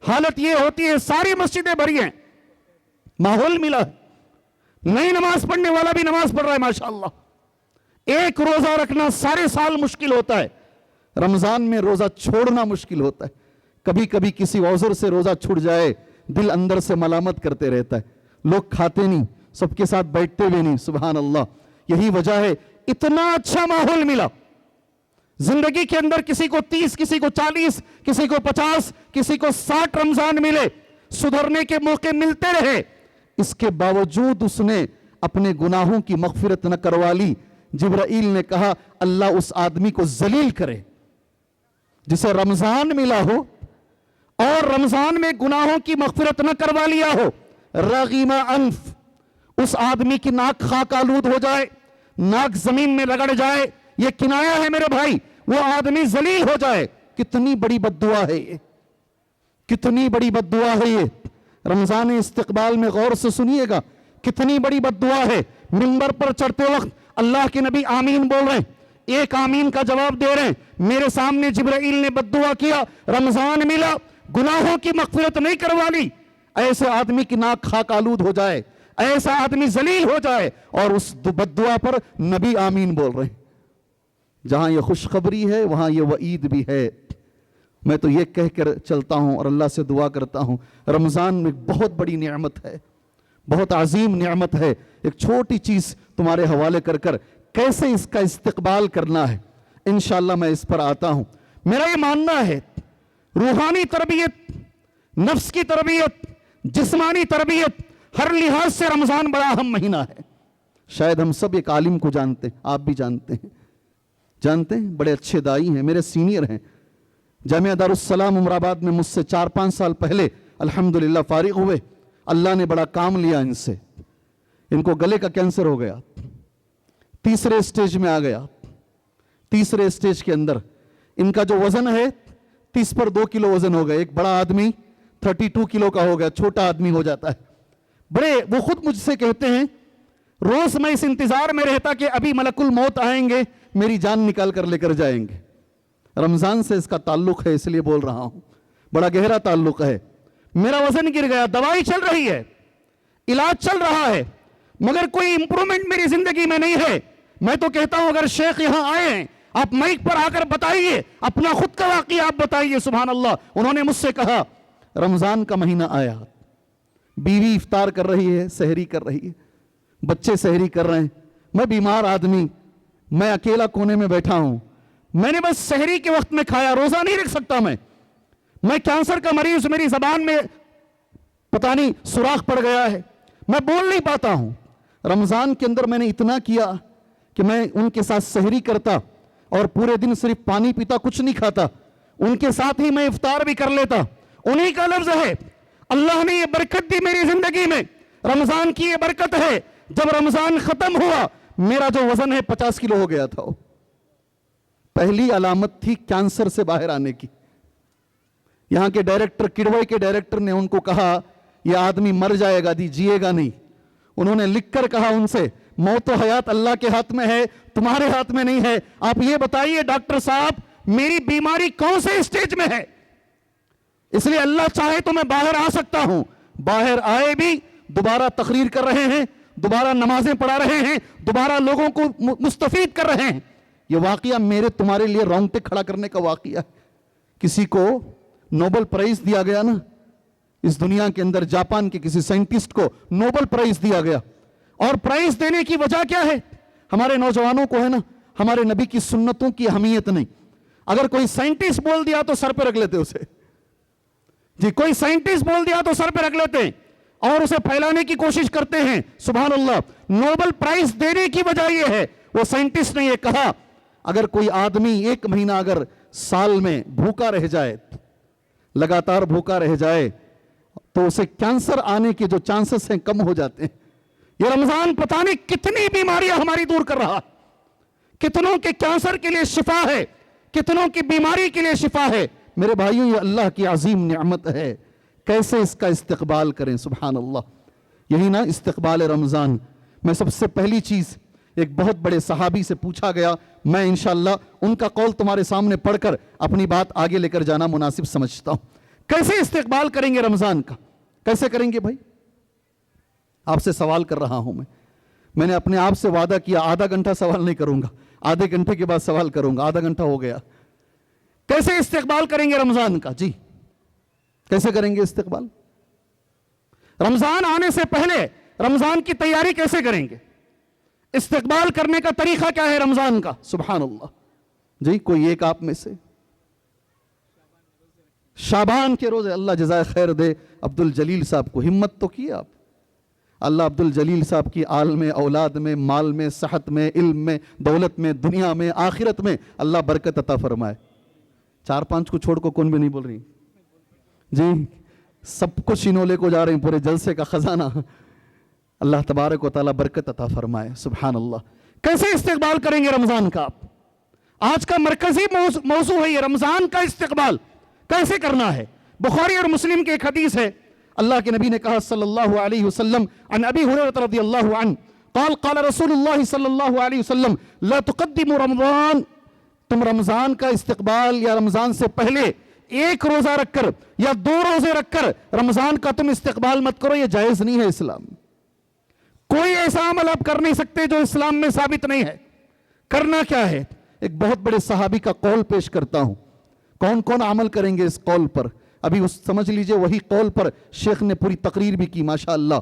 حالت یہ ہوتی ہے ساری مسجدیں بھری ہیں، ماحول ملا ہے، نئی نماز پڑھنے والا بھی نماز پڑھ رہا ہے ماشاءاللہ. ایک روزہ رکھنا سارے سال مشکل ہوتا ہے، رمضان میں روزہ چھوڑنا مشکل ہوتا ہے. کبھی کبھی کسی عذر سے روزہ چھوٹ جائے دل اندر سے ملامت کرتے رہتا ہے، لوگ کھاتے نہیں، سب کے ساتھ بیٹھتے بھی نہیں. سبحان اللہ. یہی وجہ ہے اتنا اچھا ماحول ملا. زندگی کے اندر کسی کو 30، کسی کو 40، کسی کو 50، کسی کو 60 رمضان ملے، سدھرنے کے موقع ملتے رہے، اس کے باوجود اس نے اپنے گناہوں کی مغفرت نہ کروا لی. جبرائیل نے کہا اللہ اس آدمی کو ذلیل کرے جسے رمضان ملا ہو اور رمضان میں گناہوں کی مغفرت نہ کروا لیا ہو. رغیم انف، اس آدمی کی ناک خاک آلود ہو جائے، ناک زمین میں رگڑ جائے. یہ کنایا ہے میرے بھائی، وہ آدمی ذلیل ہو جائے. کتنی بڑی بد دعا ہے یہ، کتنی بڑی بد دعا ہے یہ. رمضان استقبال میں غور سے سنیے گا، کتنی بڑی بد دعا ہے. منبر پر چڑھتے وقت اللہ کے نبی آمین بول رہے ہیں، ایک آمین کا جواب دے رہے ہیں. میرے سامنے جبرائیل نے بد دعا کیا، رمضان ملا، گناہوں کی مغفرت نہیں کروا لی. ایسے آدمی کی ناک خاک آلود ہو جائے، ایسا آدمی ذلیل ہو جائے، اور اس بد دعا پر نبی آمین بول رہے ہیں. جہاں یہ خوشخبری ہے وہاں یہ وعید بھی ہے. میں تو یہ کہہ کر چلتا ہوں اور اللہ سے دعا کرتا ہوں، رمضان میں بہت بڑی نعمت ہے، بہت عظیم نعمت ہے. ایک چھوٹی چیز تمہارے حوالے کر کر کیسے اس کا استقبال کرنا ہے انشاءاللہ میں اس پر آتا ہوں. میرا یہ ماننا ہے روحانی تربیت، نفس کی تربیت، جسمانی تربیت، ہر لحاظ سے رمضان بڑا اہم مہینہ ہے. شاید ہم سب ایک عالم کو جانتے ہیں، آپ بھی جانتے ہیں، بڑے اچھے دائی ہیں، میرے سینئر ہیں، جامعہ دارالسلام عمر آباد میں مجھ سے 4-5 سال پہلے الحمدللہ فارغ ہوئے. اللہ نے بڑا کام لیا ان سے. ان کو گلے کا کینسر ہو گیا، تیسرے سٹیج میں آ گیا. تیسرے سٹیج کے اندر ان کا جو وزن ہے 30 پر 2 کلو وزن ہو گیا. ایک بڑا آدمی 32 کلو کا ہو گیا، چھوٹا آدمی ہو جاتا ہے. وہ خود مجھ سے کہتے ہیں روز میں اس انتظار میں رہتا کہ ابھی ملک الموت آئیں گے، میری جان نکال کر لے کر جائیں گے. رمضان سے اس کا تعلق ہے، اس لیے بول رہا ہوں، بڑا گہرا تعلق ہے. میرا وزن گر گیا، دوائی چل رہی ہے، علاج چل رہا ہے، مگر کوئی امپرومنٹ میری زندگی میں نہیں ہے. میں تو کہتا ہوں اگر شیخ یہاں آئے ہیں آپ مائک پر آ کر بتائیے، اپنا خود کا واقعہ آپ بتائیے. سبحان اللہ. انہوں نے مجھ سے کہا رمضان کا مہینہ آیا، بیوی افطار کر رہی ہے، سحری کر رہی ہے، بچے سحری کر رہے ہیں، میں بیمار آدمی، میں اکیلا کونے میں بیٹھا ہوں. میں نے بس سحری کے وقت میں کھایا، روزہ نہیں رکھ سکتا. میں کینسر کا مریض، میری زبان میں پتہ نہیں سوراخ پڑ گیا ہے، میں بول نہیں پاتا ہوں. رمضان کے اندر میں نے اتنا کیا کہ میں ان کے ساتھ سحری کرتا اور پورے دن صرف پانی پیتا، کچھ نہیں کھاتا. ان کے ساتھ ہی میں افطار بھی کر لیتا. انہی کا لفظ ہے، اللہ نے یہ برکت دی میری زندگی میں، رمضان کی یہ برکت ہے. جب رمضان ختم ہوا میرا جو وزن ہے 50 کلو ہو گیا تھا. پہلی علامت تھی کینسر سے باہر آنے کی. یہاں کے ڈائریکٹر، کڈوئی کے ڈائریکٹر نے ان کو کہا یہ آدمی مر جائے گا، جیے گا نہیں. انہوں نے لکھ کر کہا ان سے، موت و حیات اللہ کے ہاتھ میں ہے، تمہارے ہاتھ میں نہیں ہے. آپ یہ بتائیے ڈاکٹر صاحب میری بیماری کون سے اسٹیج میں ہے؟ اس لیے اللہ چاہے تو میں باہر آ سکتا ہوں. باہر آئے بھی دوبارہ تقریر کر رہے ہیں، دوبارہ نمازیں پڑھا رہے ہیں، دوبارہ لوگوں کو مستفید کر رہے ہیں. یہ واقعہ میرے تمہارے لیے رونگٹے کھڑا کرنے کا واقعہ ہے. کسی کو نوبل پرائز دیا گیا نا اس دنیا کے اندر، جاپان کے کسی سائنٹسٹ کو نوبل پرائز دیا گیا. اور پرائز دینے کی وجہ کیا ہے؟ ہمارے نوجوانوں کو ہے نا ہمارے نبی کی سنتوں کی اہمیت نہیں. اگر کوئی سائنٹسٹ بول دیا تو سر پہ رکھ لیتے اسے. جی کوئی سائنٹسٹ بول دیا تو سر پہ رکھ لیتے اور اسے پھیلانے کی کوشش کرتے ہیں. سبحان اللہ. نوبل پرائز دینے کی وجہ یہ ہے وہ سائنٹسٹ نے یہ کہا اگر کوئی آدمی 1 مہینہ اگر سال میں بھوکا رہ جائے، لگاتار بھوکا رہ جائے، تو اسے کینسر آنے کے جو چانسز ہیں کم ہو جاتے ہیں. یہ رمضان پتہ نہیں کتنی بیماریاں ہماری دور کر رہا، کتنوں کے کینسر کے لیے شفا ہے، کتنوں کی بیماری کے لیے شفا ہے. میرے بھائیوں یہ اللہ کی عظیم نعمت ہے، کیسے اس کا استقبال کریں. سبحان اللہ. یہی نا استقبال رمضان. میں سب سے پہلی چیز ایک بہت بڑے صحابی سے پوچھا گیا، میں انشاءاللہ ان کا قول تمہارے سامنے پڑھ کر اپنی بات آگے لے کر جانا مناسب سمجھتا ہوں. کیسے استقبال کریں گے رمضان کا؟ کیسے کریں گے بھائی؟ آپ سے سوال کر رہا ہوں میں نے اپنے آپ سے وعدہ کیا آدھا گھنٹہ سوال نہیں کروں گا، آدھے گھنٹے کے بعد سوال کروں گا. آدھا گھنٹہ ہو گیا. کیسے استقبال کریں گے رمضان کا؟ جی کیسے کریں گے استقبال؟ رمضان آنے سے پہلے رمضان کی تیاری کیسے کریں گے؟ استقبال کرنے کا طریقہ کیا ہے رمضان کا؟ سبحان اللہ. جی کوئی ایک آپ میں سے شعبان کے روزے، اللہ جزائے خیر دے عبد الجلیل صاحب کو. ہمت تو کی آپ. اللہ عبد الجلیل صاحب کی آل میں، اولاد میں، مال میں، صحت میں، علم میں، دولت میں، دنیا میں، آخرت میں اللہ برکت عطا فرمائے. 4-5 کو چھوڑ کو کون بھی نہیں بول رہی جی، سب کو شینولے کو جا رہے ہیں پورے جلسے کا خزانہ. اللہ تبارک و تعالیٰ برکت عطا فرمائے. سبحان اللہ. کیسے استقبال کریں گے رمضان کا؟ آپ آج کا مرکزی موضوع ہے یہ رمضان کا استقبال کیسے کرنا ہے. بخاری اور مسلم کے ایک حدیث ہے، اللہ کے نبی نے کہا صلی اللہ علیہ وسلم عن ابی ہریرہ رضی اللہ عنہ قال قال رسول اللہ صلی اللہ علیہ وسلم لا تقدموا رمضان. تم رمضان کا استقبال یا رمضان سے پہلے 1 روزہ رکھ کر یا 2 روزے رکھ کر رمضان کا تم استقبال مت کرو. یہ جائز نہیں ہے اسلام میں. کوئی ایسا عمل آپ کر نہیں سکتے جو اسلام میں ثابت نہیں ہے. کرنا کیا ہے؟ ایک بہت بڑے صحابی کا قول پیش کرتا ہوں. کون کون عمل کریں گے اس قول پر؟ ابھی سمجھ لیجئے وہی قول پر شیخ نے پوری تقریر بھی کی ماشاءاللہ.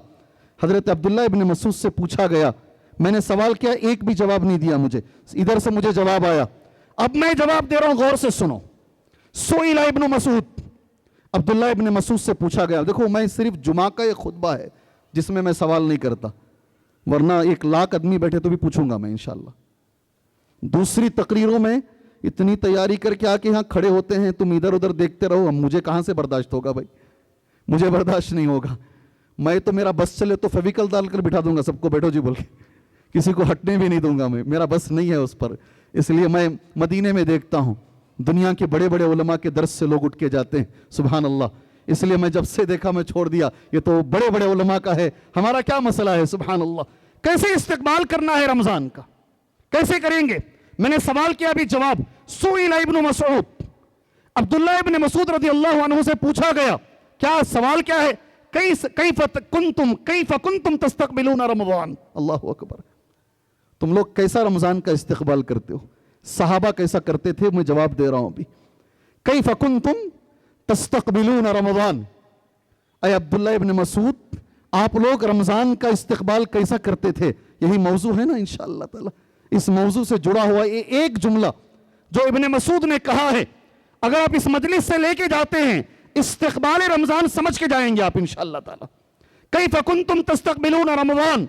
حضرت عبداللہ ابن مسعود سے پوچھا گیا، میں نے سوال کیا ایک بھی جواب نہیں دیا مجھے، ادھر سے مجھے جواب آیا. اب میں جواب دے رہا ہوں، غور سے سنو. سئل ابن مسعود، عبداللہ ابن مسعود سے پوچھا گیا. دیکھو میں صرف جمعہ کا ایک خطبہ ہے جس میں سوال نہیں کرتا، ورنہ 1 لاکھ آدمی بیٹھے تو بھی پوچھوں گا میں انشاءاللہ. دوسری تقریروں میں اتنی تیاری کر کے آ کے یہاں کھڑے ہوتے ہیں، تم ادھر ادھر دیکھتے رہو. مجھے کہاں سے برداشت ہوگا بھائی؟ مجھے برداشت نہیں ہوگا. میں تو میرا بس چلے تو فیویکل ڈال کر بٹھا دوں گا سب کو، بیٹھو جی بول کے. کسی کو ہٹنے بھی نہیں دوں گا. میرا بس نہیں ہے اس پر. اس لیے میں مدینے میں دیکھتا ہوں دنیا کے بڑے بڑے علماء کے درس سے لوگ اٹھ کے جاتے ہیں. سبحان اللہ. اس لیے میں جب سے دیکھا میں چھوڑ دیا. یہ تو بڑے بڑے علماء کا ہے، ہمارا کیا مسئلہ ہے؟ سبحان اللہ. کیسے استقبال کرنا ہے رمضان کا؟ کیسے کریں گے؟ میں نے سوال کیا بھی جواب. سئل ابن مسعود، عبداللہ ابن مسعود رضی اللہ عنہ سے پوچھا گیا. کیا سوال کیا ہے؟ کیف کنتم تستقبلون رمضان. اللہ اکبر. تم لوگ کیسا رمضان کا استقبال کرتے ہو؟ صحابہ کیسا کرتے تھے؟ میں جواب دے رہا ہوں ابھی. کیف کنتم تستقبلون رمضان. اے عبداللہ ابن مسعود، آپ لوگ رمضان کا استقبال کیسا کرتے تھے؟ یہی موضوع ہے نا انشاءاللہ تعالی. اس موضوع سے جڑا ہوا ایک جملہ جو ابن مسعود نے کہا ہے، اگر آپ اس مجلس سے لے کے جاتے ہیں استقبال رمضان سمجھ کے جائیں گے آپ انشاءاللہ تعالی. کیف کنتم تستقبلون رمضان.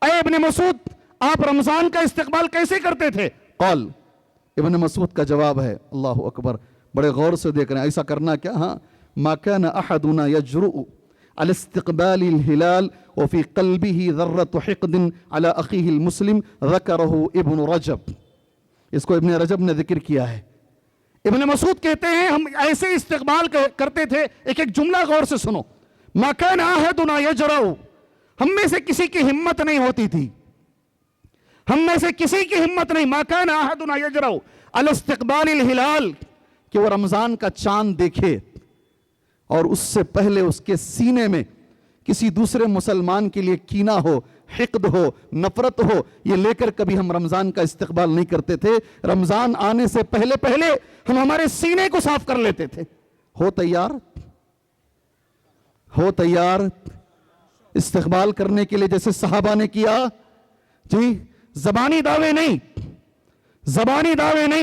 اے ابن مسعود، آپ رمضان کا استقبال کیسے کرتے تھے؟ قال، ابن مسعود کا جواب ہے، اللہ اکبر، بڑے غور سے دیکھ رہے ہیں. ایسا کرنا کیا؟ ہاں. ما كان احدنا يجرؤ على استقبال الهلال وفي قلبه ذرة حقد على اخيه المسلم ذكره ابن رجب. اس کو ابن رجب نے ذکر کیا ہے. ابن مسعود کہتے ہیں ہم ایسے استقبال کرتے تھے. ایک جملہ غور سے سنو. ما کان احدنا یجرؤ، ہم میں سے کسی کی ہمت نہیں ہوتی تھی، ہم میں سے کسی کی ہمت نہیں، ما کان احدنا یجرؤ علی استقبال الہلال، کہ وہ رمضان کا چاند دیکھے اور اس سے پہلے اس کے سینے میں کسی دوسرے مسلمان کے لیے کینہ ہو، حقد ہو، نفرت ہو، یہ لے کر کبھی ہم رمضان کا استقبال نہیں کرتے تھے. رمضان آنے سے پہلے ہم ہمارے سینے کو صاف کر لیتے تھے. ہو تیار استقبال کرنے کے لیے جیسے صحابہ نے کیا؟ جی زبانی دعوے نہیں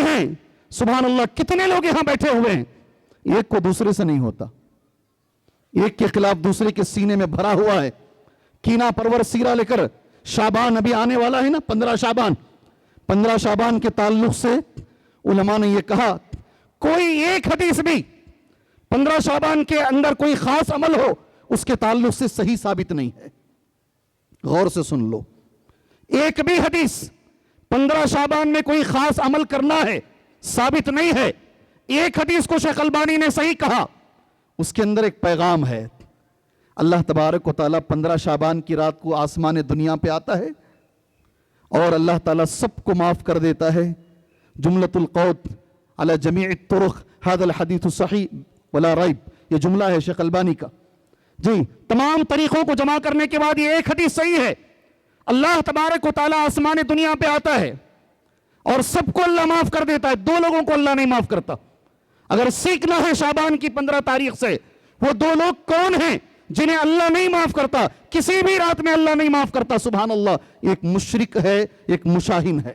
ہیں. سبحان اللہ، کتنے لوگ یہاں بیٹھے ہوئے ہیں، ایک کو دوسرے سے نہیں ہوتا، ایک کے خلاف دوسرے کے سینے میں بھرا ہوا ہے کینہ پرور سیرہ لے کر. شعبان ابھی آنے والا ہے نا، 15 شعبان کے تعلق سے علماء نے یہ کہا کوئی ایک حدیث بھی 15 شعبان کے اندر کوئی خاص عمل ہو اس کے تعلق سے صحیح ثابت نہیں ہے. غور سے سن لو، ایک بھی حدیث 15 شعبان میں کوئی خاص عمل کرنا ہے ثابت نہیں ہے. ایک حدیث کو شیخ البانی نے صحیح کہا، اس کے اندر ایک پیغام ہے. اللہ تبارک و تعالیٰ 15 شعبان کی رات کو آسمان دنیا پہ آتا ہے اور اللہ تعالیٰ سب کو معاف کر دیتا ہے. جملۃ القول علی جمیع الطرق ھذا الحدیث صحیح ولا ریب، یہ جملہ ہے شیخ البانی کا. جی تمام طریقوں کو جمع کرنے کے بعد یہ ایک حدیث صحیح ہے. اللہ تبارک و تعالیٰ آسمان دنیا پہ آتا ہے اور سب کو اللہ معاف کر دیتا ہے، 2 لوگوں کو اللہ نہیں معاف کرتا. اگر سیکھنا ہے شعبان کی 15 تاریخ سے، وہ 2 لوگ کون ہیں جنہیں اللہ نہیں معاف کرتا؟ کسی بھی رات میں اللہ نہیں معاف کرتا. سبحان اللہ. ایک مشرک ہے، ایک مشاہن ہے.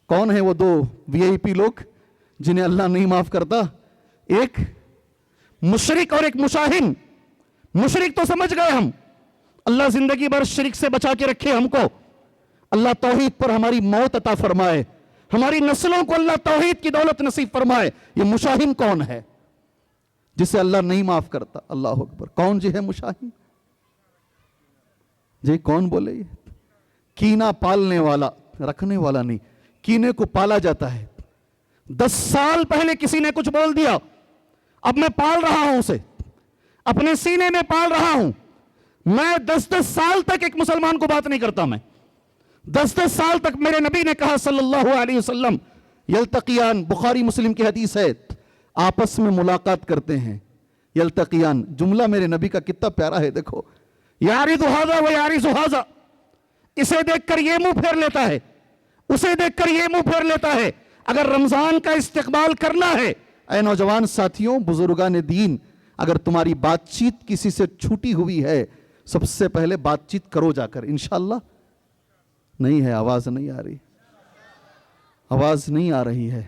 کون ہے وہ 2 VIP لوگ جنہیں اللہ نہیں معاف کرتا؟ ایک مشرک اور ایک مشاہن. مشرک تو سمجھ گئے ہم، اللہ زندگی بھر شرک سے بچا کے رکھے ہم کو، اللہ توحید پر ہماری موت عطا فرمائے، ہماری نسلوں کو اللہ توحید کی دولت نصیب فرمائے. یہ مشاہن کون ہے جسے اللہ نہیں معاف کرتا؟ اللہ اکبر. کون جی ہے مشاہن؟ جی کون بولے؟ یہ کینہ پالنے والا، رکھنے والا نہیں، کینے کو پالا جاتا ہے. 10 سال پہلے کسی نے کچھ بول دیا، اب میں پال رہا ہوں اسے، اپنے سینے میں پال رہا ہوں. میں 10 سال تک ایک مسلمان کو بات نہیں کرتا. میں 10 سال تک، میرے نبی نے کہا صلی اللہ علیہ وسلم، یلتقیان، بخاری مسلم کی حدیث ہے، آپس میں ملاقات کرتے ہیں. یلتقیان جملہ میرے نبی کا کتنا پیارا ہے. دیکھو، یارض ھذا و یارض ھذا، اسے دیکھ کر یہ منہ پھیر لیتا ہے، اسے دیکھ کر یہ منہ پھیر لیتا ہے. اگر رمضان کا استقبال کرنا ہے، اے نوجوان ساتھیوں، بزرگان دین، اگر تمہاری بات چیت کسی سے چھوٹی ہوئی ہے، سب سے پہلے بات چیت کرو جا کر. انشاءاللہ. نہیں ہے، آواز نہیں آ رہی ہے.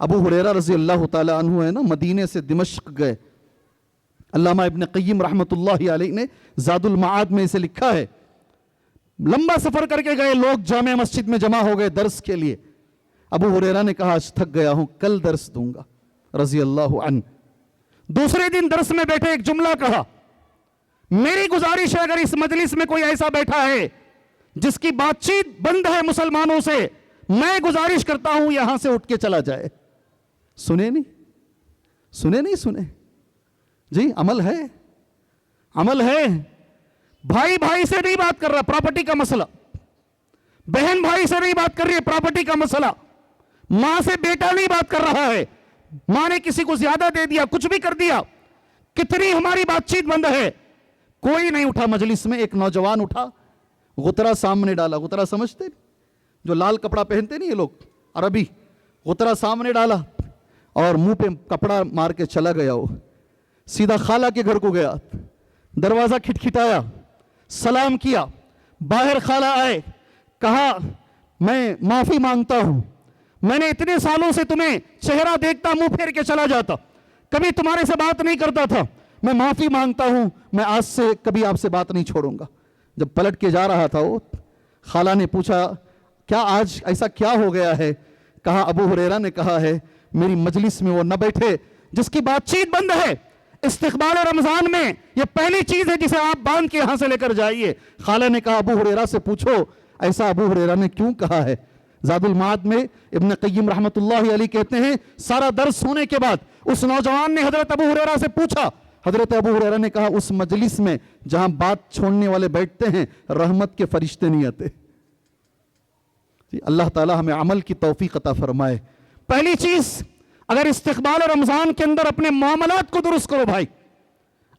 ابو ہریرہ رضی اللہ تعالی عنہ ہے نا، مدینے سے دمشق گئے. علامہ ابن قیم رحمت اللہ علیہ نے زاد المعاد میں اسے لکھا ہے. لمبا سفر کر کے گئے، لوگ جامع مسجد میں جمع ہو گئے درس کے لیے. ابو ہریرہ نے کہا آج تھک گیا ہوں، کل درس دوں گا رضی اللہ عنہ. دوسرے دن درس میں بیٹھے، ایک جملہ کہا، میری گزارش ہے اگر اس مجلس میں کوئی ایسا بیٹھا ہے جس کی بات چیت بند ہے مسلمانوں سے، میں گزارش کرتا ہوں یہاں سے اٹھ کے چلا جائے. سنے نہیں جی. عمل ہے. بھائی سے نہیں بات کر رہا، پراپرٹی کا مسئلہ. بہن بھائی سے نہیں بات کر رہی ہے، پراپرٹی کا مسئلہ. ماں سے بیٹا نہیں بات کر رہا ہے، ماں نے کسی کو زیادہ دے دیا، کچھ بھی کر دیا. کتنی ہماری بات چیت بند ہے. کوئی نہیں اٹھا مجلس میں. ایک نوجوان اٹھا، غترہ سامنے ڈالا. غترہ سمجھتے جو لال کپڑا پہنتے نہیں یہ لوگ عربی، غترہ سامنے ڈالا اور منہ پہ کپڑا مار کے چلا گیا. وہ سیدھا خالہ کے گھر کو گیا، دروازہ کھٹکھٹایا، سلام کیا. باہر خالہ آئے، کہا میں معافی مانگتا ہوں، میں نے اتنے سالوں سے تمہیں چہرہ دیکھتا منہ پھیر کے چلا جاتا، کبھی تمہارے سے بات نہیں کرتا تھا، میں معافی مانگتا ہوں، میں آج سے کبھی آپ سے بات نہیں چھوڑوں گا. جب پلٹ کے جا رہا تھا وہ، خالہ نے پوچھا کیا آج ایسا کیا ہو گیا ہے؟ کہا ابو ہریرہ نے کہا ہے میری مجلس میں وہ نہ بیٹھے جس کی بات چیت بند ہے. استقبال رمضان میں یہ پہلی چیز ہے جسے آپ باندھ کے یہاں سے لے کر جائیے. خالہ نے کہا ابو ہریرہ سے پوچھو ایسا ابو ہریرہ نے کیوں کہا ہے؟ زاد المعاد میں ابن قیم رحمۃ اللہ علیہ کہتے ہیں سارا درس ہونے کے بعد اس نوجوان نے حضرت ابو ہریرہ سے پوچھا. حضرت ابو ہریرہ نے کہا اس مجلس میں جہاں بات چھوڑنے والے بیٹھتے ہیں رحمت کے فرشتے نہیں آتے. اللہ تعالی ہمیں عمل کی توفیق عطا فرمائے. پہلی چیز اگر استقبال رمضان کے اندر اپنے معاملات کو درست کرو بھائی,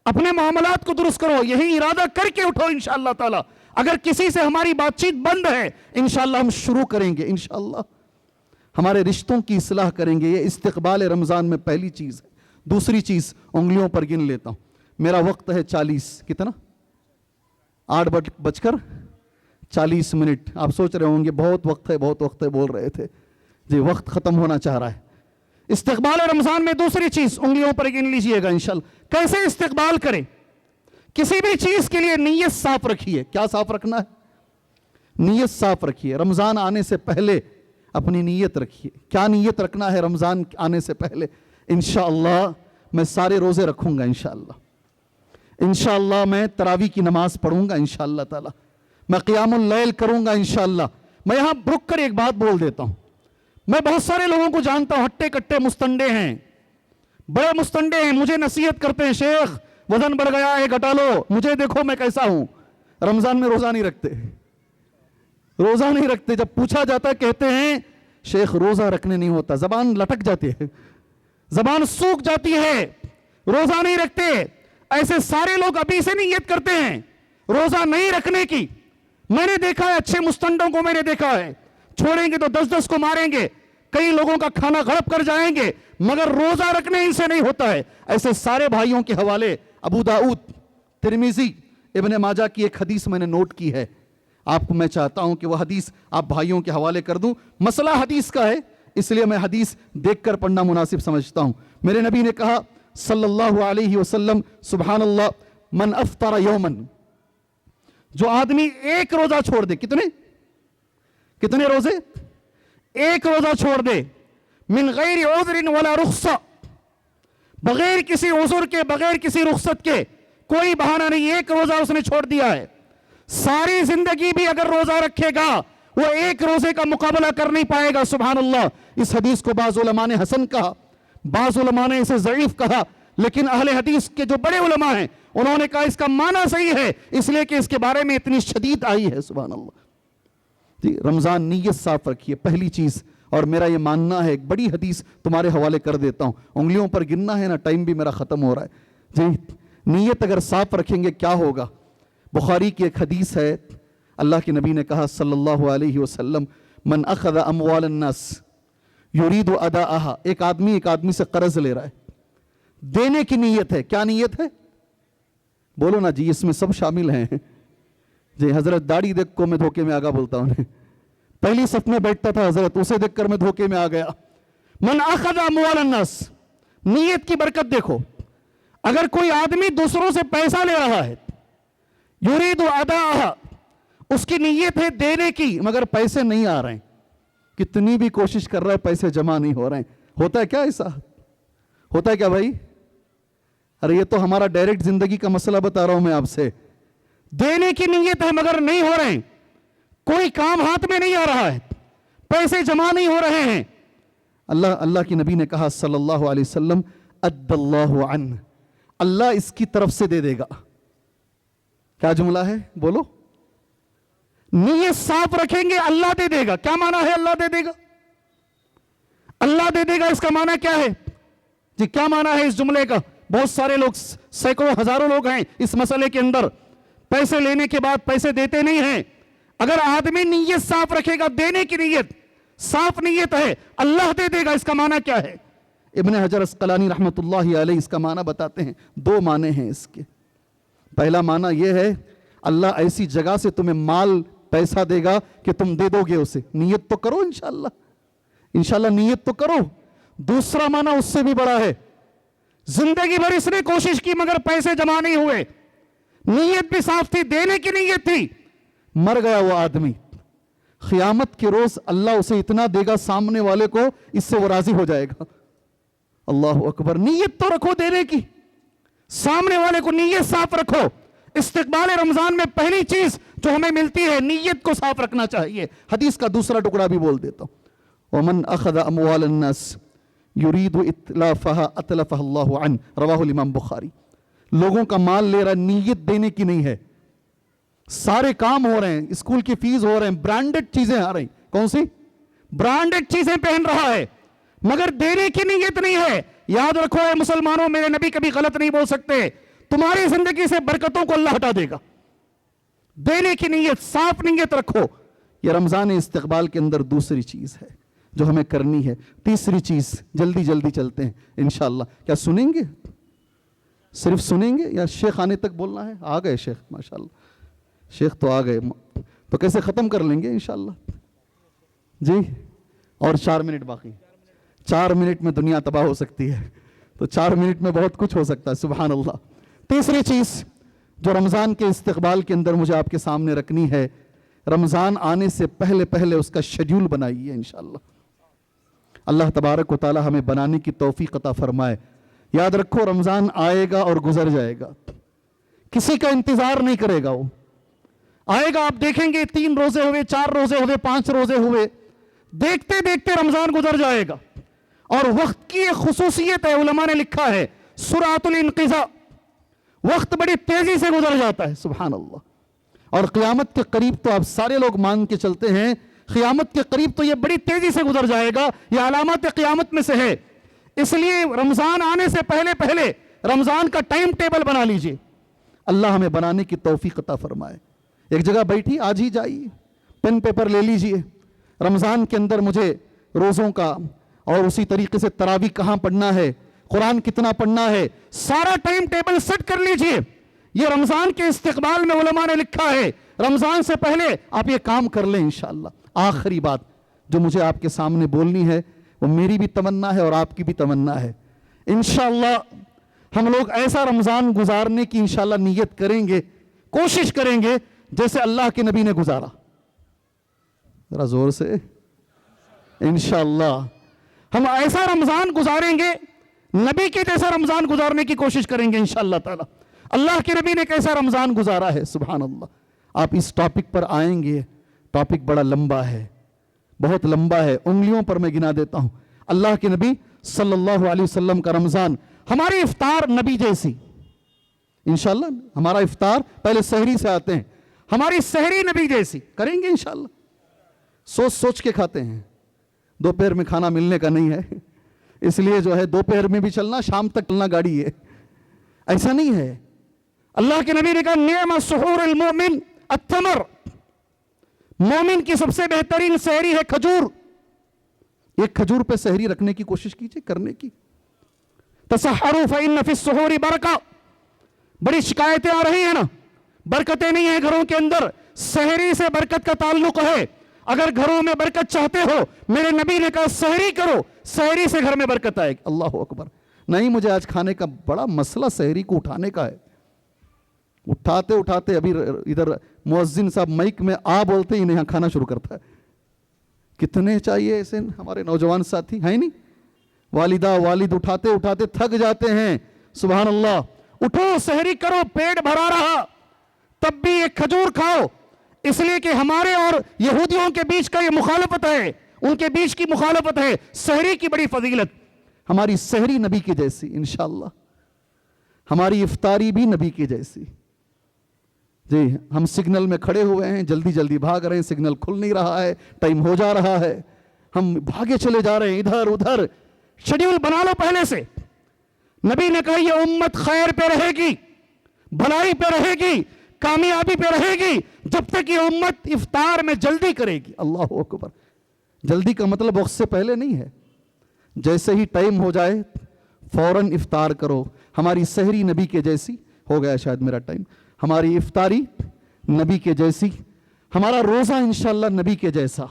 اپنے معاملات کو درست کرو, یہی ارادہ کر کے اٹھو انشاءاللہ تعالی. اگر کسی سے ہماری بات چیت بند ہے انشاءاللہ ہم شروع کریں گے, انشاءاللہ ہمارے رشتوں کی اصلاح کریں گے. یہ استقبال رمضان میں پہلی چیز ہے. دوسری چیز انگلیوں پر گن لیتا ہوں, میرا وقت ہے 40 کتنا 8:40. آپ سوچ رہے ہوں گے بہت وقت ہے بول رہے تھے جی, وقت ختم ہونا چاہ رہا ہے. استقبال رمضان میں دوسری چیز انگلیوں پر گن لیجئے گا انشاءاللہ. کیسے استقبال کریں؟ کسی بھی چیز کے لیے نیت صاف رکھیے. کیا صاف رکھنا ہے؟ نیت صاف رکھیے. رمضان آنے سے پہلے اپنی نیت رکھیے. کیا نیت رکھنا ہے رمضان آنے سے پہلے؟ انشاءاللہ میں سارے روزے رکھوں گا, انشاءاللہ میں تراویح کی نماز پڑھوں گا, انشاءاللہ تعالی میں قیام اللیل کروں گا, انشاءاللہ. میں یہاں رک کر ایک بات بول دیتا ہوں, میں بہت سارے لوگوں کو جانتا ہوں ہٹے کٹے مستنڈے ہیں, بڑے مستنڈے ہیں, مجھے نصیحت کرتے ہیں شیخ وزن بڑھ گیا ہے گھٹا لو, مجھے دیکھو میں کیسا ہوں. رمضان میں روزہ نہیں رکھتے. جب پوچھا جاتا ہے کہتے ہیں شیخ روزہ رکھنے نہیں ہوتا, زبان لٹک جاتی ہے, زبان سوکھ جاتی ہے, روزہ نہیں رکھتے. ایسے سارے لوگ ابھی سے نیت کرتے ہیں روزہ نہیں رکھنے کی. میں نے دیکھا ہے اچھے مستنڈوں کو, میں نے دیکھا ہے چھوڑیں گے تو 10 کو ماریں گے, کئی لوگوں کا کھانا غرب کر جائیں گے, مگر روزہ رکھنے ان سے نہیں ہوتا ہے. ایسے سارے بھائیوں کے حوالے ابو داؤد, ترمذی, ابن ماجہ کی ایک حدیث میں نے نوٹ کی ہے. آپ کو میں چاہتا ہوں کہ وہ حدیث آپ بھائیوں کے حوالے کر دوں. مسئلہ حدیث کا ہے اس لیے میں حدیث دیکھ کر پڑھنا مناسب سمجھتا ہوں. میرے نبی نے کہا صلی اللہ علیہ وسلم سبحان اللہ من افطر یومن, جو آدمی ایک روزہ چھوڑ دے, کتنے روزے؟ ایک روزہ چھوڑ دے, من غیر عذر ولا رخصہ, بغیر کسی عذر کے بغیر کسی رخصت کے, کوئی بہانہ نہیں, ایک روزہ اس نے چھوڑ دیا ہے. ساری زندگی بھی اگر روزہ رکھے گا وہ ایک روزے کا مقابلہ کر نہیں پائے گا. سبحان اللہ. اس حدیث کو بعض علماء نے حسن کہا, بعض علماء نے اسے ضعیف کہا, لیکن اہل حدیث کے جو بڑے علماء ہیں انہوں نے کہا اس کا معنی صحیح ہے, اس لیے کہ اس کے بارے میں اتنی شدید آئی ہے. سبحان اللہ. جی رمضان نیت صاف رکھیے پہلی چیز. اور میرا یہ ماننا ہے, ایک بڑی حدیث تمہارے حوالے کر دیتا ہوں, انگلیوں پر گننا ہے نا, ٹائم بھی میرا ختم ہو رہا ہے. جی نیت اگر صاف رکھیں گے کیا ہوگا؟ بخاری کی ایک حدیث ہے, اللہ کے نبی نے کہا صلی اللہ علیہ وسلم من اخذ اموال الناس یرید اداءها, ایک آدمی سے قرض لے رہا ہے, دینے کی نیت ہے. کیا نیت ہے؟ بولو نا جی, اس میں سب شامل ہیں جی. حضرت داڑھی دیکھ کو میں دھوکے میں آگا بولتا ہوں, پہلی صف میں بیٹھتا تھا حضرت, اسے دیکھ کر میں دھوکے میں آ گیا. من اخذ اموال الناس, نیت کی برکت دیکھو. اگر کوئی آدمی دوسروں سے پیسہ لے رہا ہے, یرید اداءها, اس کی نیت ہے دینے کی, مگر پیسے نہیں آ رہے ہیں, کتنی بھی کوشش کر رہا ہے پیسے جمع نہیں ہو رہے ہیں. ہوتا ہے کیا ایسا؟ ہوتا ہے کیا بھائی؟ ارے یہ تو ہمارا ڈائریکٹ زندگی کا مسئلہ بتا رہا ہوں میں آپ سے. دینے کی نیت ہے مگر نہیں ہو رہے ہیں, کوئی کام ہاتھ میں نہیں آ رہا ہے, پیسے جمع نہیں ہو رہے ہیں. اللہ کی نبی نے کہا صلی اللہ علیہ وسلم اد اللہ عنہ, اللہ اس کی طرف سے دے دے گا. کیا جملہ ہے بولو؟ نیت صاف رکھیں گے اللہ دے دے گا. کیا معنی ہے اللہ دے دے گا؟ اللہ دے دے گا اس کا معنی کیا ہے جی؟ کیا معنی ہے اس جملے کا؟ بہت سارے لوگ, سینکڑوں ہزاروں لوگ ہیں اس مسئلے کے اندر, پیسے لینے کے بعد پیسے دیتے نہیں ہیں. اگر آدمی نیت صاف رکھے گا, دینے کی نیت صاف نیت ہے, اللہ دے دے گا, اس کا معنی کیا ہے؟ ابن حجر اسقلانی رحمۃ اللہ علیہ اس کا معنی بتاتے ہیں. 2 معنی ہیں اس کے. پہلا معنی یہ ہے اللہ ایسی جگہ سے تمہیں مال پیسہ دے گا کہ تم دے دو گے اسے. نیت تو کرو انشاءاللہ نیت تو کرو. دوسرا معنی اس سے بھی بڑا ہے, زندگی بھر اس نے کوشش کی مگر پیسے جمع نہیں ہوئے, نیت بھی صاف تھی, دینے کی نیت تھی, مر گیا وہ آدمی. قیامت کے روز اللہ اسے اتنا دے گا سامنے والے کو, اس سے وہ راضی ہو جائے گا. اللہ اکبر. نیت تو رکھو دینے کی, سامنے والے کو نیت صاف رکھو. استقبال رمضان میں پہلی چیز جو ہمیں ملتی ہے نیت کو صاف رکھنا چاہیے. حدیث کا دوسرا ٹکڑا بھی بول دیتا ہوں. ومن اخذ اموال الناس یرید اتلافها اتلفها اللہ عنہ، رواہ الامام بخاری. لوگوں کا مال لے رہا ہے، نیت دینے کی نہیں ہے. سارے کام ہو رہے ہیں، اسکول کی فیس ہو رہے ہیں، برانڈڈ چیزیں آ رہی. کون سی؟ برانڈڈ چیزیں پہن رہا ہے، مگر دینے کی نیت نہیں ہے. یاد رکھو اے مسلمانوں، میرے نبی کبھی غلط نہیں بول سکتے. تمہاری زندگی سے برکتوں کو اللہ ہٹا دے گا. دینے کی نیت، صاف نیت رکھو. یہ رمضان استقبال کے اندر دوسری چیز ہے جو ہمیں کرنی ہے. تیسری چیز، جلدی جلدی چلتے ہیں انشاءاللہ. کیا سنیں گے؟ صرف سنیں گے یا شیخ آنے تک بولنا ہے؟ آ گئے شیخ، ماشاءاللہ شیخ تو آ گئے. تو کیسے ختم کر لیں گے انشاءاللہ؟ جی اور 4 منٹ باقی. 4 منٹ میں دنیا تباہ ہو سکتی ہے، تو 4 منٹ میں بہت کچھ ہو سکتا ہے. سبحان اللہ. تیسری چیز جو رمضان کے استقبال کے اندر مجھے آپ کے سامنے رکھنی ہے، رمضان آنے سے پہلے پہلے اس کا شیڈیول بنائیے انشاءاللہ. اللہ تبارک و تعالی ہمیں بنانے کی توفیق عطا فرمائے. یاد رکھو رمضان آئے گا اور گزر جائے گا، کسی کا انتظار نہیں کرے گا. وہ آئے گا، آپ دیکھیں گے 3 روزے ہوئے، 4 روزے ہوئے، 5 روزے ہوئے، دیکھتے دیکھتے رمضان گزر جائے گا. اور وقت کی ایک خصوصیت ہے، علماء نے لکھا ہے سرعت الانقضاء، وقت بڑی تیزی سے گزر جاتا ہے. سبحان اللہ. اور قیامت کے قریب تو آپ سارے لوگ مان کے چلتے ہیں، قیامت کے قریب تو یہ بڑی تیزی سے گزر جائے گا. یہ علامات قیامت میں سے ہے. اس لیے رمضان آنے سے پہلے پہلے رمضان کا ٹائم ٹیبل بنا لیجئے. اللہ ہمیں بنانے کی توفیق عطا فرمائے. ایک جگہ بیٹھی، آج ہی جائیے، پین پیپر لے لیجئے. رمضان کے اندر مجھے روزوں کا اور اسی طریقے سے تراویح کہاں پڑھنا ہے، قرآن کتنا پڑھنا ہے، سارا ٹائم ٹیبل سیٹ کر لیجئے. یہ رمضان کے استقبال میں علماء نے لکھا ہے رمضان سے پہلے آپ یہ کام کر لیں انشاءاللہ. آخری بات جو مجھے آپ کے سامنے بولنی ہے، وہ میری بھی تمنا ہے اور آپ کی بھی تمنا ہے. انشاءاللہ ہم لوگ ایسا رمضان گزارنے کی انشاءاللہ نیت کریں گے، کوشش کریں گے جیسے اللہ کے نبی نے گزارا. ذرا زور سے انشاءاللہ ہم ایسا رمضان گزاریں گے، نبی کے جیسا رمضان گزارنے کی کوشش کریں گے انشاءاللہ تعالی. اللہ کے نبی نے کیسا رمضان گزارا ہے، سبحان اللہ. آپ اس ٹاپک پر آئیں گے، ٹاپک بڑا لمبا ہے، بہت لمبا ہے، انگلیوں پر میں گنا دیتا ہوں. اللہ کے نبی صلی اللہ علیہ وسلم کا رمضان، ہماری افطار نبی جیسی انشاءاللہ. ہمارا افطار پہلے سحری سے آتے ہیں، ہماری سحری نبی جیسی کریں گے انشاءاللہ. سوچ سوچ کے کھاتے ہیں، دوپہر میں کھانا ملنے کا نہیں ہے، اس لیے جو ہے دوپہر میں بھی چلنا، شام تک چلنا گاڑی ہے. ایسا نہیں ہے. اللہ کے نبی نے کہا نعم سحور المؤمن التمر، مومن کی سب سے بہترین سحری ہے کھجور. ایک کھجور پہ سحری رکھنے کی کوشش کیجئے، کرنے کی. تسحروا فإن فی السحور برکہ. بڑی شکایتیں آ رہی ہیں نا، برکتیں نہیں ہیں گھروں کے اندر. سحری سے برکت کا تعلق ہے. اگر گھروں میں برکت چاہتے ہو، میرے نبی نے کہا سحری کرو، سحری سے گھر میں برکت آئے گی. اللہ اکبر. نہیں مجھے آج کھانے کا بڑا مسئلہ سحری کو اٹھانے کا ہے. اٹھاتے اٹھاتے ابھی ادھر مؤذن صاحب مائک میں آ بولتے ہی نہیں کھانا شروع کرتا ہے. کتنے چاہیے ایسے ہمارے نوجوان ساتھی ہیں نہیں؟ والدہ والد اٹھاتے اٹھاتے تھک جاتے ہیں. سبحان اللہ. اٹھو سحری کرو، پیٹ بھرا رہا تب بھی ایک کھجور کھاؤ. اس لیے کہ ہمارے اور یہودیوں کے بیچ کا یہ مخالفت ہے، ان کے بیچ کی مخالفت ہے. سحری کی بڑی فضیلت. ہماری سحری نبی کی جیسی انشاءاللہ، ہماری افطاری بھی نبی کی جیسی. جی ہم سگنل میں کھڑے ہوئے ہیں، جلدی جلدی بھاگ رہے ہیں، سگنل کھل نہیں رہا ہے، ٹائم ہو جا رہا ہے، ہم بھاگے چلے جا رہے ہیں ادھر ادھر. شیڈیول بنا لو پہلے سے. نبی نے کہا یہ امت خیر پہ رہے گی، بھلائی پہ رہے گی، کامیابی پہ رہے گی جب تک یہ امت افطار میں جلدی کرے گی. اللہ اکبر. جلدی کا مطلب وقت سے پہلے نہیں ہے، جیسے ہی ٹائم ہو جائے فوراً افطار کرو. ہماری سحری نبی کے جیسی. ہو گیا شاید میرا ٹائم. ہماری افطاری نبی کے جیسی، ہمارا روزہ انشاءاللہ نبی کے جیسا،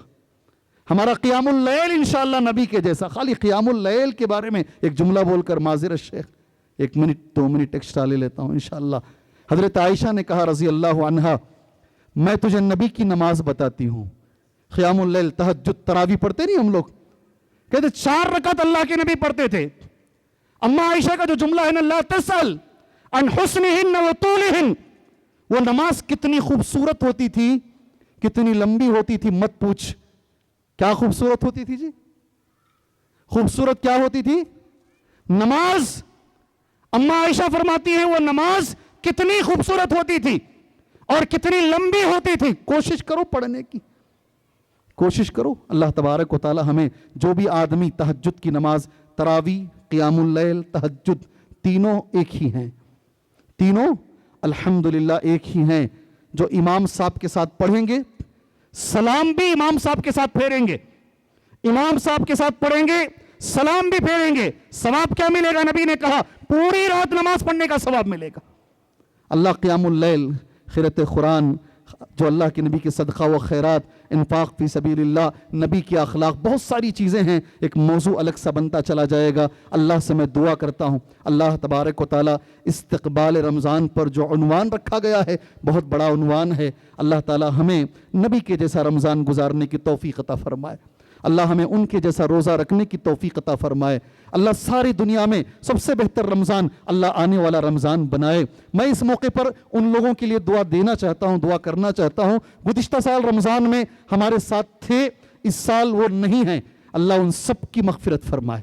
ہمارا قیام اللیل انشاءاللہ نبی کے جیسا. خالی قیام اللیل کے بارے میں ایک جملہ بول کر معذرت شیخ 1 منٹ 2 منٹ ایکسٹرا لے لیتا ہوں انشاءاللہ. حضرت عائشہ نے کہا رضی اللہ عنہا، میں تجھے نبی کی نماز بتاتی ہوں. قیام اللیل، تہجد، تراویح پڑھتے نہیں ہم لوگ؟ کہتے 4 رکعت اللہ کے نبی پڑھتے تھے. اما عائشہ کا جو جملہ ہے نا، لا تسأل عن حسنہن و طولہن وہ نماز کتنی خوبصورت ہوتی تھی، کتنی لمبی ہوتی تھی، مت پوچھ. کیا خوبصورت ہوتی تھی جی؟ خوبصورت کیا ہوتی تھی؟ نماز. اماں عائشہ فرماتی ہیں وہ نماز کتنی خوبصورت ہوتی تھی اور کتنی لمبی ہوتی تھی. کوشش کرو پڑھنے کی، کوشش کرو. اللہ تبارک و تعالی ہمیں، جو بھی آدمی تہجد کی نماز، تراویح، قیام اللیل، تہجد، تینوں ایک ہی ہیں، تینوں الحمدللہ ایک ہی ہیں. جو امام صاحب کے ساتھ پڑھیں گے، سلام بھی امام صاحب کے ساتھ پھیریں گے، امام صاحب کے ساتھ پڑھیں گے، سلام بھی پھیریں گے، ثواب کیا ملے گا؟ نبی نے کہا پوری رات نماز پڑھنے کا ثواب ملے گا. اللہ قیام اللیل، قراءت قرآن، جو اللہ کے نبی کے صدقہ و خیرات، انفاق فی سبیل اللہ، نبی کے اخلاق، بہت ساری چیزیں ہیں. ایک موضوع الگ سا بنتا چلا جائے گا. اللہ سے میں دعا کرتا ہوں اللہ تبارک و تعالی استقبال رمضان پر جو عنوان رکھا گیا ہے بہت بڑا عنوان ہے. اللہ تعالی ہمیں نبی کے جیسا رمضان گزارنے کی توفیق عطا فرمائے. اللہ ہمیں ان کے جیسا روزہ رکھنے کی توفیق عطا فرمائے. اللہ ساری دنیا میں سب سے بہتر رمضان اللہ آنے والا رمضان بنائے. میں اس موقع پر ان لوگوں کے لیے دعا دینا چاہتا ہوں، دعا کرنا چاہتا ہوں. گزشتہ سال رمضان میں ہمارے ساتھ تھے، اس سال وہ نہیں ہیں. اللہ ان سب کی مغفرت فرمائے،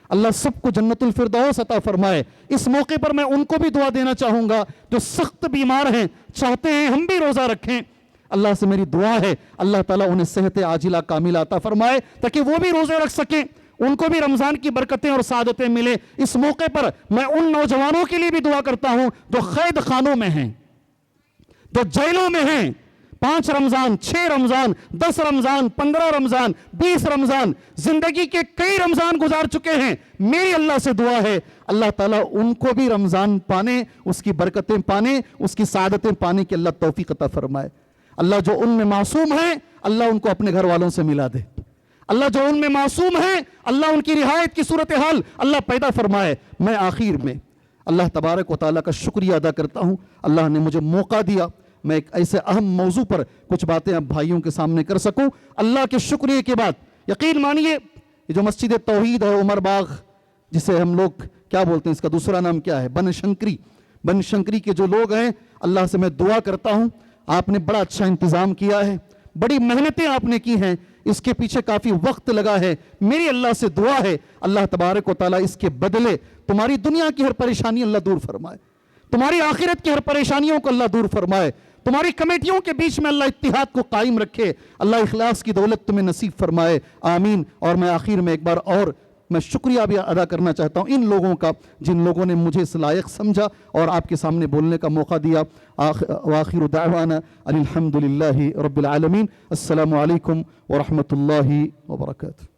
اللہ سب کو جنت الفردوس عطا فرمائے. اس موقع پر میں ان کو بھی دعا دینا چاہوں گا جو سخت بیمار ہیں، چاہتے ہیں ہم بھی روزہ رکھیں. اللہ سے میری دعا ہے اللہ تعالیٰ انہیں صحت عاجلہ کاملہ عطا فرمائے تاکہ وہ بھی روزے رکھ سکیں، ان کو بھی رمضان کی برکتیں اور سعادتیں ملے. اس موقع پر میں ان نوجوانوں کے لیے بھی دعا کرتا ہوں جو قید خانوں میں ہیں، جو جیلوں میں ہیں. 5 رمضان، 6 رمضان، 10 رمضان، 15 رمضان، 20 رمضان، زندگی کے کئی رمضان گزار چکے ہیں. میری اللہ سے دعا ہے اللہ تعالیٰ ان کو بھی رمضان پانے، اس کی برکتیں پانے، اس کی سعادتیں پانے کی اللہ توفیق عطا فرمائے. اللہ جو ان میں معصوم ہیں اللہ ان کو اپنے گھر والوں سے ملا دے. اللہ جو ان میں معصوم ہیں اللہ ان کی رہایت کی صورتحال اللہ پیدا فرمائے. میں آخر میں اللہ تبارک و تعالیٰ کا شکریہ ادا کرتا ہوں. اللہ نے مجھے موقع دیا میں ایک ایسے اہم موضوع پر کچھ باتیں اب بھائیوں کے سامنے کر سکوں. اللہ کے شکریہ کے بعد یقین مانیے یہ جو مسجد توحید ہے عمر باغ، جسے ہم لوگ کیا بولتے ہیں، اس کا دوسرا نام کیا ہے، بن شنکری کے جو لوگ ہیں، اللہ سے میں دعا کرتا ہوں آپ نے بڑا اچھا انتظام کیا ہے، بڑی محنتیں آپ نے کی ہیں، اس کے پیچھے کافی وقت لگا ہے. میری اللہ سے دعا ہے اللہ تبارک و تعالیٰ اس کے بدلے تمہاری دنیا کی ہر پریشانی اللہ دور فرمائے، تمہاری آخرت کی ہر پریشانیوں کو اللہ دور فرمائے، تمہاری کمیٹیوں کے بیچ میں اللہ اتحاد کو قائم رکھے، اللہ اخلاص کی دولت تمہیں نصیب فرمائے. آمین. اور میں آخر میں ایک بار اور میں شکریہ بھی ادا کرنا چاہتا ہوں ان لوگوں کا جن لوگوں نے مجھے اس لائق سمجھا اور آپ کے سامنے بولنے کا موقع دیا. وآخر دعوانا ان الحمد للہ رب العالمین. السلام علیکم ورحمۃ اللہ وبرکاتہ.